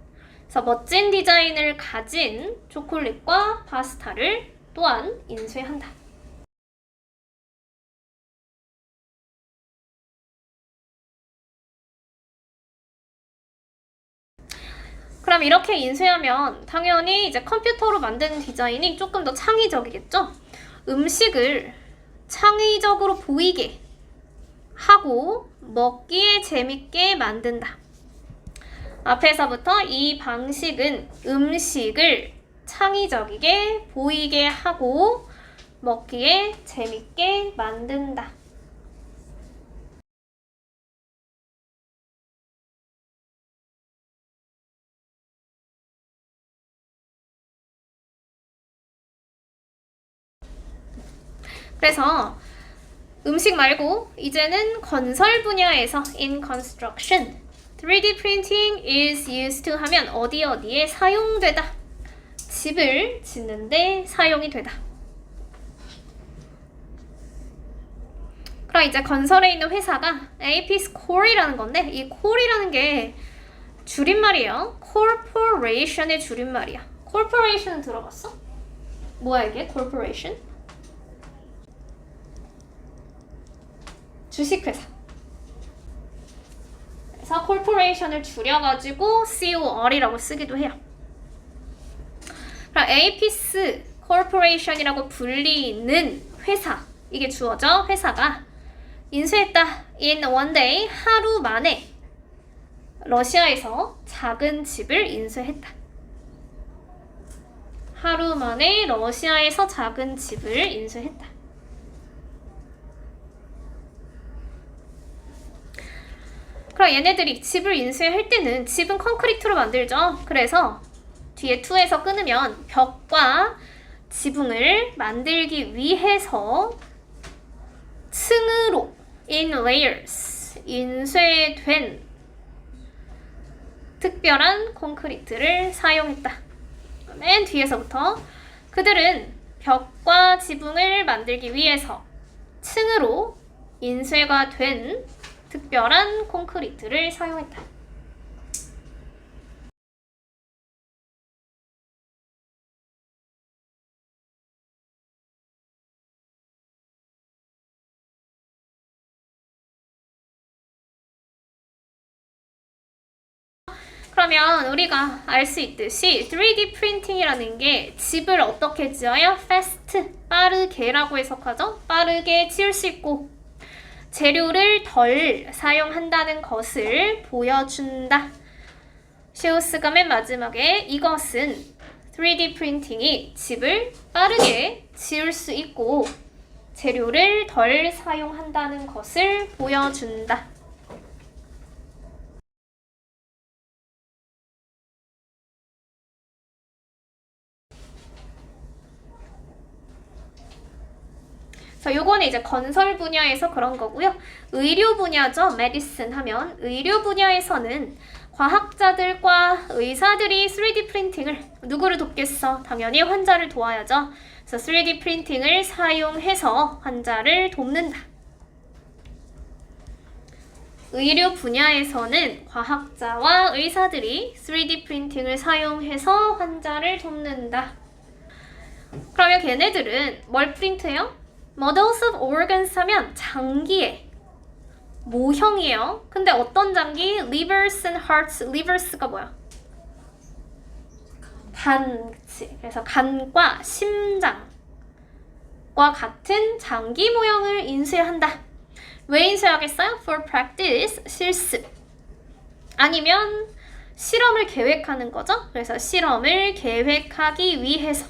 [SPEAKER 1] 그래서 멋진 디자인을 가진 초콜릿과 파스타를 또한 인쇄한다. 그럼 이렇게 인쇄하면 당연히 이제 컴퓨터로 만든 디자인이 조금 더 창의적이겠죠? 음식을 창의적으로 보이게 하고 먹기에 재밌게 만든다. 앞에서부터 이 방식은 음식을 창의적이게 보이게 하고 먹기에 재밌게 만든다. 그래서 음식 말고 이제는 건설 분야에서 in construction 3D printing is used to 하면 어디에 사용되다. 집을 짓는데 사용이 되다. 그럼 이제 건설에 있는 회사가 AP's Core이라는 건데 이 Core이라는 게 줄임말이에요. Corporation의 줄임말이야. Corporation은 들어봤어? 뭐야 이게? Corporation? 주식회사. 그래서 corporation을 줄여가지고 COR이라고 쓰기도 해요. 그럼 AP's corporation이라고 불리는 회사, 이게 주어져. 회사가 인수했다. in one day, 하루 만에 러시아에서 작은 집을 인수했다. 하루 만에 러시아에서 작은 집을 인수했다. 그럼 얘네들이 집을 인수할 때는 집은 콘크리트로 만들죠. 그래서 뒤에 2에서 끊으면 벽과 지붕을 만들기 위해서 층으로 in layers 인쇄된 특별한 콘크리트를 사용했다. 맨 뒤에서부터 그들은 벽과 지붕을 만들기 위해서 층으로 인쇄가 된 특별한 콘크리트를 사용했다. 그러면 우리가 알 수 있듯이 3D 프린팅이라는 게 집을 어떻게 지어요? fast, 빠르게라고 해석하죠? 빠르게 지을 수 있고 재료를 덜 사용한다는 것을 보여준다. 쇼스가 맨 마지막에 이것은 3D 프린팅이 집을 빠르게 지을 수 있고 재료를 덜 사용한다는 것을 보여준다. 자, 요거는 이제 건설 분야에서 그런 거고요. 의료 분야죠. medicine 하면 의료 분야에서는 과학자들과 의사들이 3D 프린팅을 누구를 돕겠어? 당연히 환자를 도와야죠. 그래서 3D 프린팅을 사용해서 환자를 돕는다. 의료 분야에서는 과학자와 의사들이 3D 프린팅을 사용해서 환자를 돕는다. 그러면 걔네들은 뭘 프린트해요? Models of organs 하면 장기의 모형이에요. 근데 어떤 장기? Livers and hearts. Livers가 뭐야? 간, 그치. 그래서 간과 심장과 같은 장기 모형을 인쇄한다. 왜 인쇄하겠어요? For practice, 실습. 아니면 실험을 계획하는 거죠. 그래서 실험을 계획하기 위해서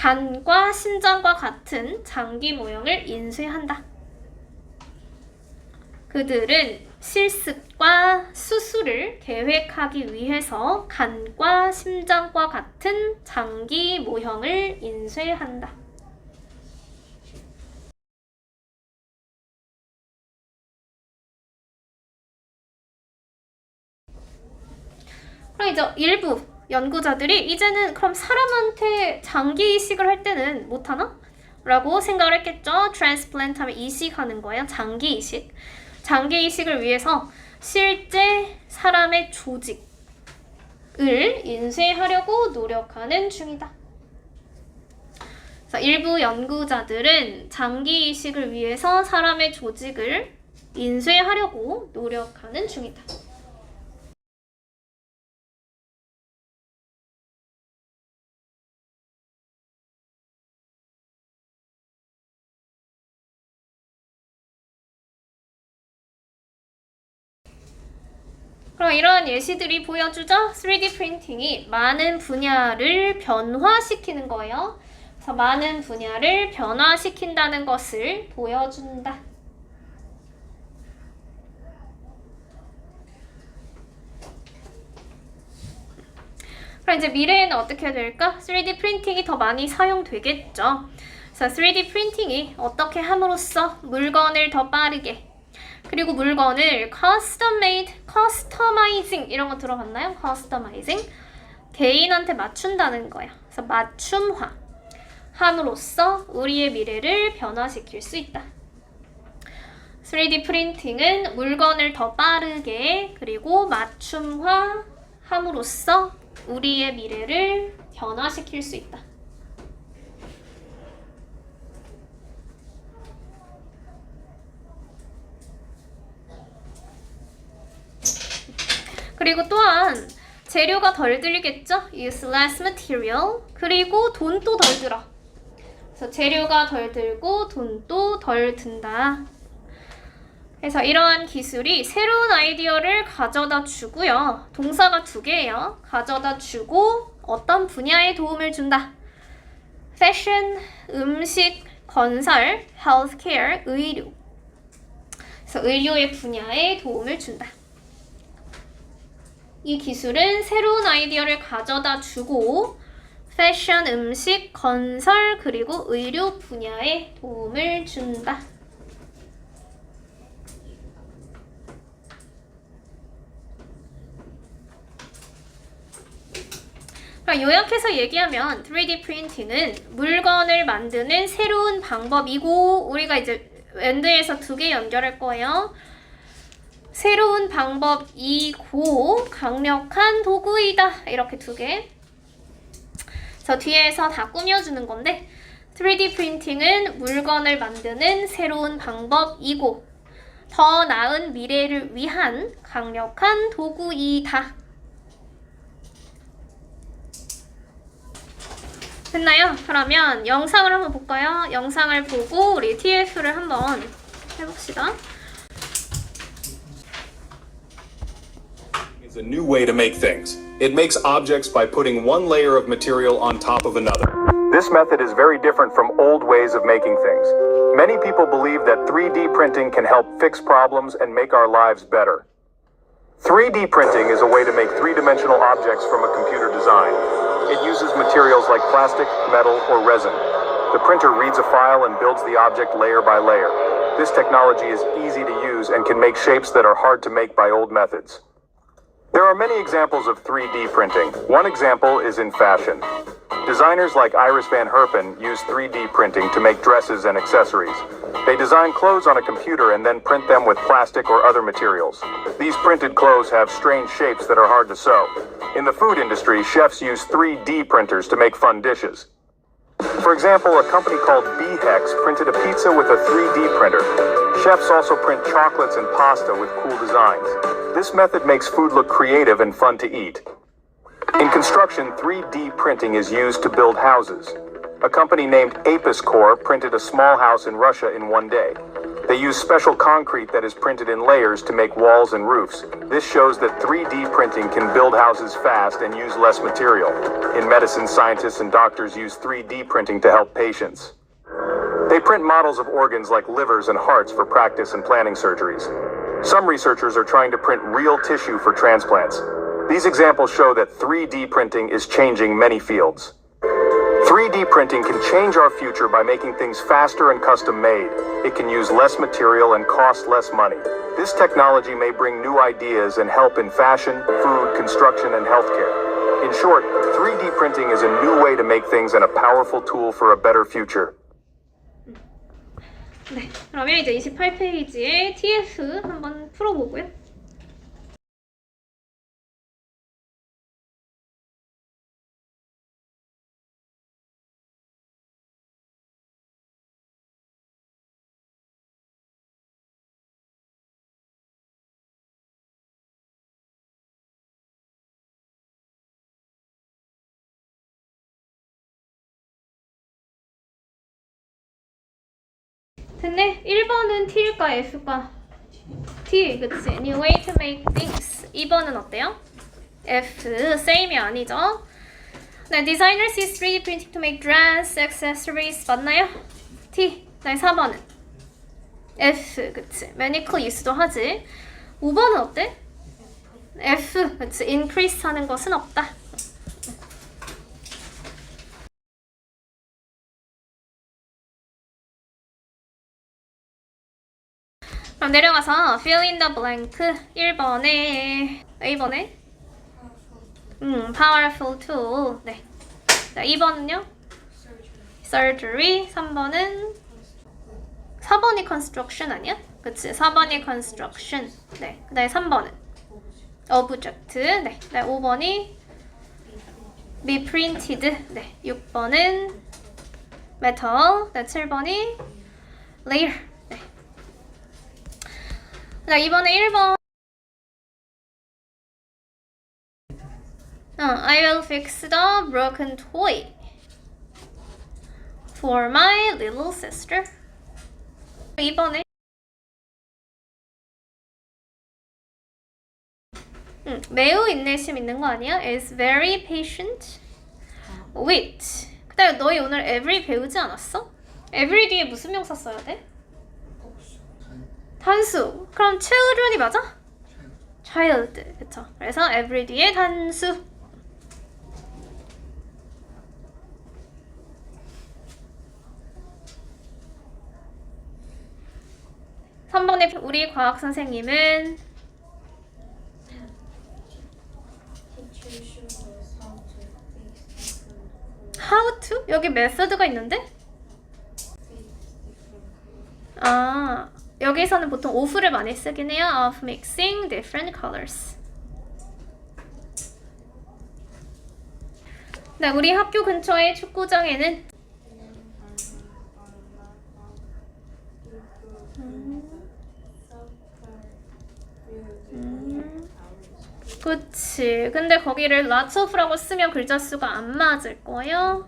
[SPEAKER 1] 간과 심장과 같은 장기 모형을 인쇄한다. 그들은 실습과 수술을 계획하기 위해서 간과 심장과 같은 장기 모형을 인쇄한다. 그럼 이제 일부 연구자들이 이제는 그럼 사람한테 장기 이식을 할 때는 못하나? 라고 생각을 했겠죠. 트랜스플랜트 하면 이식하는 거예요. 장기 이식. 장기 이식을 위해서 실제 사람의 조직을 인쇄하려고 노력하는 중이다. 그래서 일부 연구자들은 장기 이식을 위해서 사람의 조직을 인쇄하려고 노력하는 중이다. 그럼 이러한 예시들이 보여주죠? 3D 프린팅이 많은 분야를 변화시키는 거예요. 그래서 많은 분야를 변화시킨다는 것을 보여준다. 그럼 이제 미래에는 어떻게 될까? 3D 프린팅이 더 많이 사용되겠죠. 그래서 3D 프린팅이 어떻게 함으로써 물건을 더 빠르게 그리고 물건을 custom made, customizing 이런 거 들어봤나요? customizing 개인한테 맞춘다는 거야. 그래서 맞춤화 함으로써 우리의 미래를 변화시킬 수 있다. 3D 프린팅은 물건을 더 빠르게 그리고 맞춤화 함으로써 우리의 미래를 변화시킬 수 있다. 그리고 또한 재료가 덜 들겠죠? Use less material. 그리고 돈도 덜 들어. 그래서 재료가 덜 들고 돈도 덜 든다. 그래서 이러한 기술이 새로운 아이디어를 가져다 주고요. 동사가 두 개예요. 가져다 주고 어떤 분야에 도움을 준다. 패션, 음식, 건설, healthcare, 의료. 그래서 의료의 분야에 도움을 준다. 이 기술은 새로운 아이디어를 가져다 주고 패션, 음식, 건설, 그리고 의료 분야에 도움을 준다. 요약해서 얘기하면 3D 프린팅은 물건을 만드는 새로운 방법이고 우리가 이제 엔드에서 두 개 연결할 거예요. 새로운 방법이고 강력한 도구이다. 이렇게 두 개. 저 뒤에서 다 꾸며주는 건데 3D 프린팅은 물건을 만드는 새로운 방법이고 더 나은 미래를 위한 강력한 도구이다. 됐나요? 그러면 영상을 한번 볼까요? 영상을 보고 우리 TF를 한번 해봅시다.
[SPEAKER 2] It's a new way to make things. It makes objects by putting one layer of material on top of another. This method is very different from old ways of making things. Many people believe that 3D printing can help fix problems and make our lives better. 3D printing is a way to make three-dimensional objects from a computer design. It uses materials like plastic, metal, or resin. The printer reads a file and builds the object layer by layer. This technology is easy to use and can make shapes that are hard to make by old methods. There are many examples of 3D printing. One example is in fashion. Designers like Iris van Herpen use 3D printing to make dresses and accessories. They design clothes on a computer and then print them with plastic or other materials. These printed clothes have strange shapes that are hard to sew. In the food industry, chefs use 3D printers to make fun dishes. For example, a company called B-Hex printed a pizza with a 3D printer. Chefs also print chocolates and pasta with cool designs. This method makes food look creative and fun to eat. In construction, 3D printing is used to build houses. A company named Apis Core printed a small house in Russia in one day. They use special concrete that is printed in layers to make walls and roofs. This shows that 3D printing can build houses fast and use less material. In medicine, scientists and doctors use 3D printing to help patients. They print models of organs like livers and hearts for practice and planning surgeries. Some researchers are trying to print real tissue for transplants. These examples show that 3D printing is changing many fields. 3D printing can change our future by making things faster and custom-made. It can use less material and cost less money. This technology may bring new ideas and help in fashion, food, construction, and healthcare. In short, 3D printing is a new way to make things and a powerful tool for a better future.
[SPEAKER 1] 네, 그러면 이제 28페이지에 TF 한번 풀어보고요. 됐네. 1번은 T일까 F가? T, 그치? New way to make things. 2번은 어때요? F, same이 아니죠? 네, designers use 3D printing to make dress, accessories. 맞나요? T. 네, 4번은 F, 그치? medical use도 하지. 5번은 어때? F, 그치? increase 하는 것은 없다. 그럼 내려가서 fill in the blank 1번에 A번에 powerful tool. 네. 자, 2번은요? surgery. 3번은 4번이 construction 아니야? 그치? 4번이 construction. 네. 그 다음에 3번은 object. 네. 그 다음에 5번이 be printed. 네. 6번은 metal. 네. 7번이 layer. 자, 이번에 1번. I will fix the broken toy for my little sister. 이번에 매우 인내심 있는 거 아니야? is very patient with. 그 다음에 너희 오늘 every 배우지 않았어? every 뒤에 무슨 명사 써야 돼? 단수. 그럼 children이 맞아? child. 그쵸? 그래서 every 뒤에 단수. 삼 번에 우리 과학 선생님은 how to? 여기 메서드가 있는데? 아, 여기서는 보통 of를 많이 쓰긴 해요. of mixing different colors. 네, 우리 학교 근처의 축구장에는 그치. 근데 거기를 lots of라고 쓰면 글자 수가 안 맞을 거예요.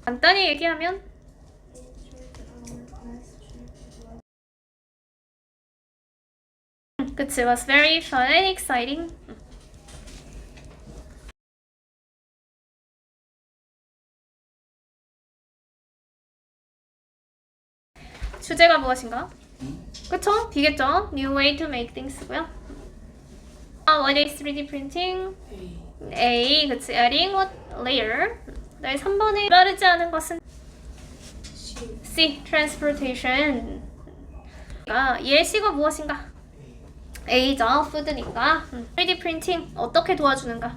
[SPEAKER 1] 간단히 얘기하면 그치, was very fun and exciting. 주제가 무엇인가? 그쵸? B겠죠? New way to make things고요. What is 3D printing? A, 그치. Adding what layer? 네, 3번에 빠르지 않은 것은 C, transportation. 예시가 무엇인가? A죠. food니까. 3D printing 어떻게 도와주는가?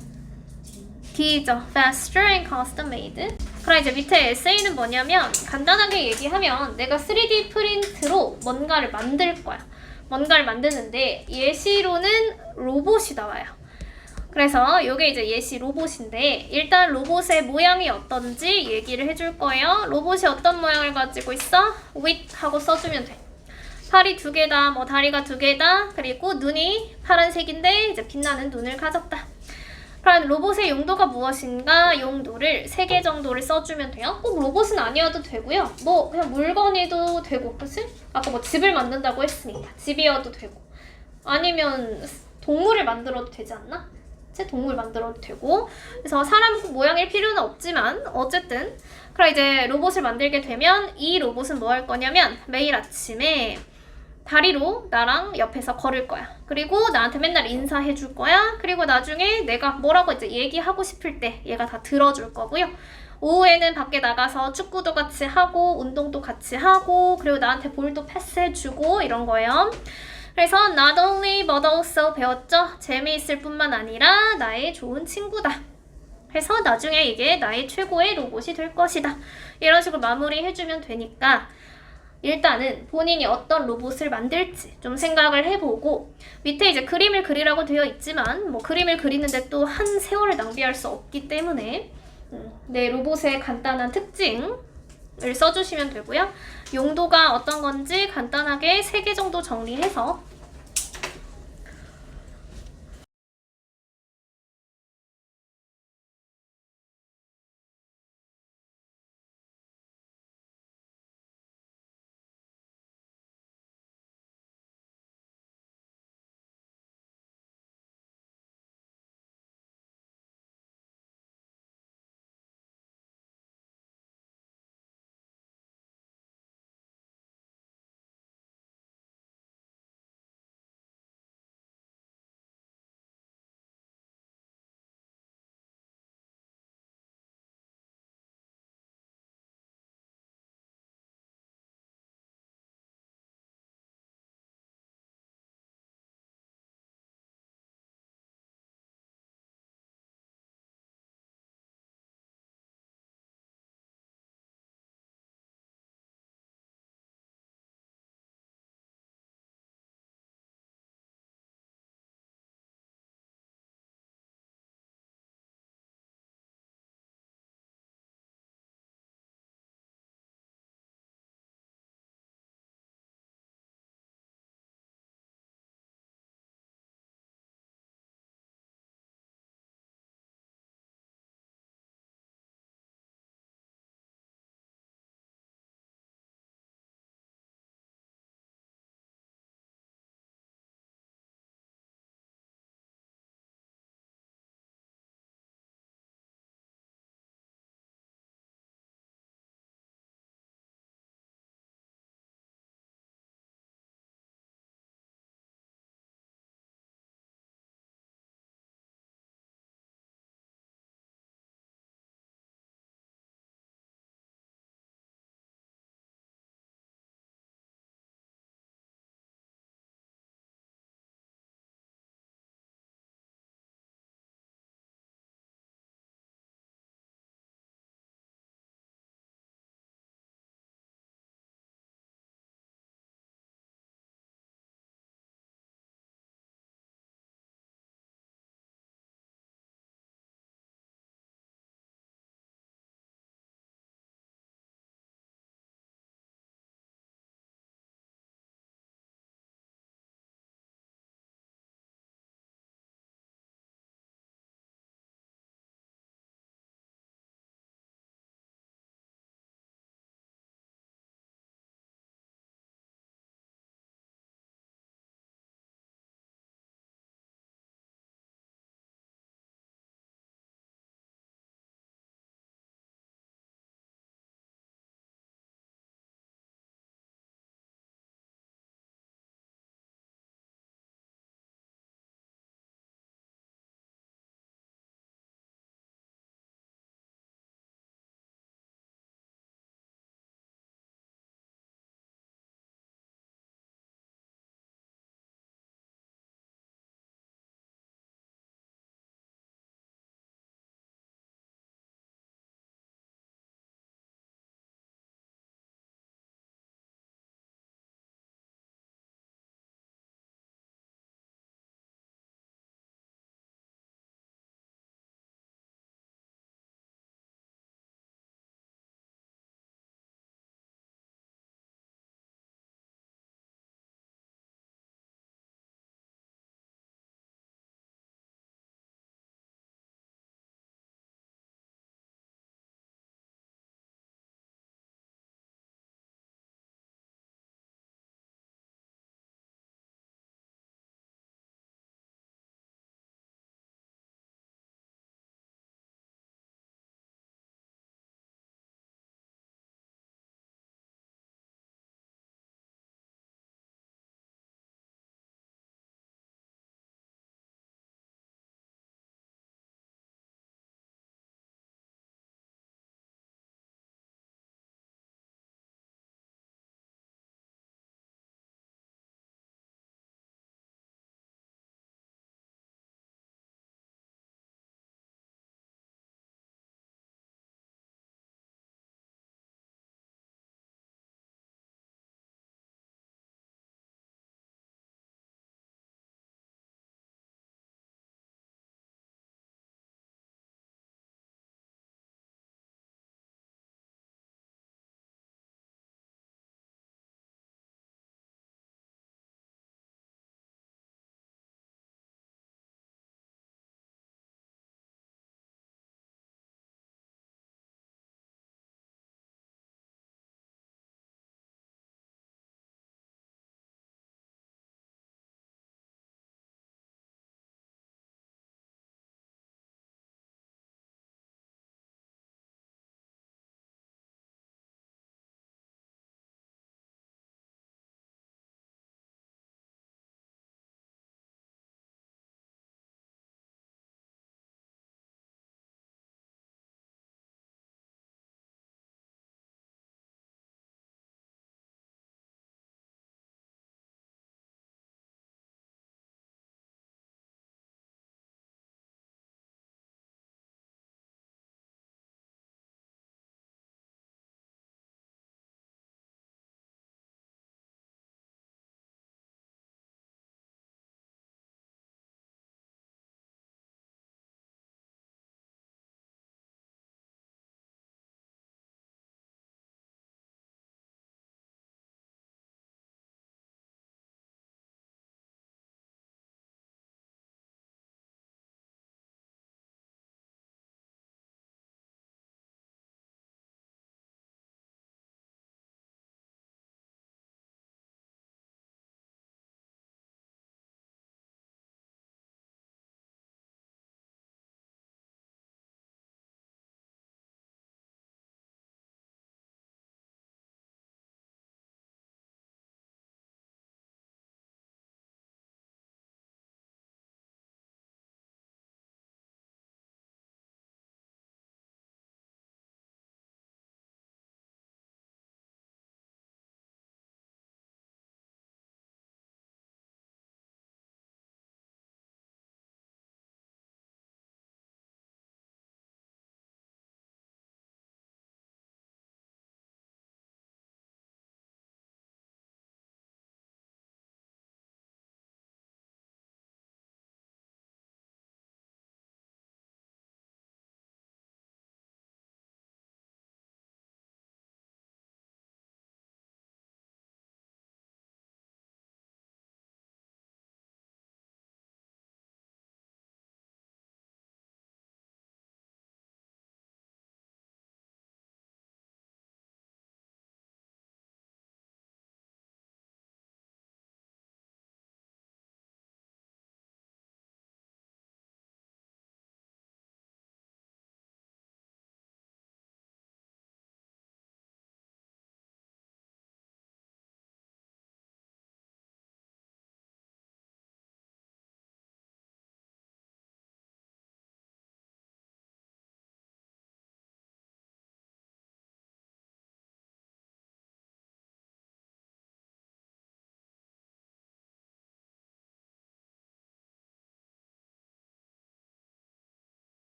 [SPEAKER 1] D죠. faster and custom made. 그럼 이제 밑에 에세이는 뭐냐면 간단하게 얘기하면 내가 3D 프린트로 뭔가를 만들 거야. 뭔가를 만드는데 예시로는 로봇이 나와요. 그래서 이게 이제 예시 로봇인데 일단 로봇의 모양이 어떤지 얘기를 해줄 거예요. 로봇이 어떤 모양을 가지고 있어? with 하고 써주면 돼. 팔이 2개다, 뭐 다리가 2개다, 그리고 눈이 파란색인데 이제 빛나는 눈을 가졌다. 그럼 로봇의 용도가 무엇인가? 용도를 3개 정도를 써주면 돼요. 꼭 로봇은 아니어도 되고요. 뭐 그냥 물건이도 되고, 그치? 아까 뭐 집을 만든다고 했으니까 집이어도 되고, 아니면 동물을 만들어도 되지 않나? 동물 만들어도 되고. 그래서 사람 모양일 필요는 없지만 어쨌든 그럼 이제 로봇을 만들게 되면 이 로봇은 뭐 할 거냐면 매일 아침에 다리로 나랑 옆에서 걸을 거야. 그리고 나한테 맨날 인사해 줄 거야. 그리고 나중에 내가 뭐라고 이제 얘기하고 싶을 때 얘가 다 들어줄 거고요. 오후에는 밖에 나가서 축구도 같이 하고 운동도 같이 하고 그리고 나한테 볼도 패스해 주고 이런 거예요. 그래서 not only but also 배웠죠. 재미있을 뿐만 아니라 나의 좋은 친구다. 그래서 나중에 이게 나의 최고의 로봇이 될 것이다. 이런 식으로 마무리해주면 되니까 일단은 본인이 어떤 로봇을 만들지 좀 생각을 해보고 밑에 이제 그림을 그리라고 되어 있지만 뭐 그림을 그리는데 또 한 세월을 낭비할 수 없기 때문에 내 로봇의 간단한 특징을 써주시면 되고요. 용도가 어떤 건지 간단하게 3개 정도 정리해서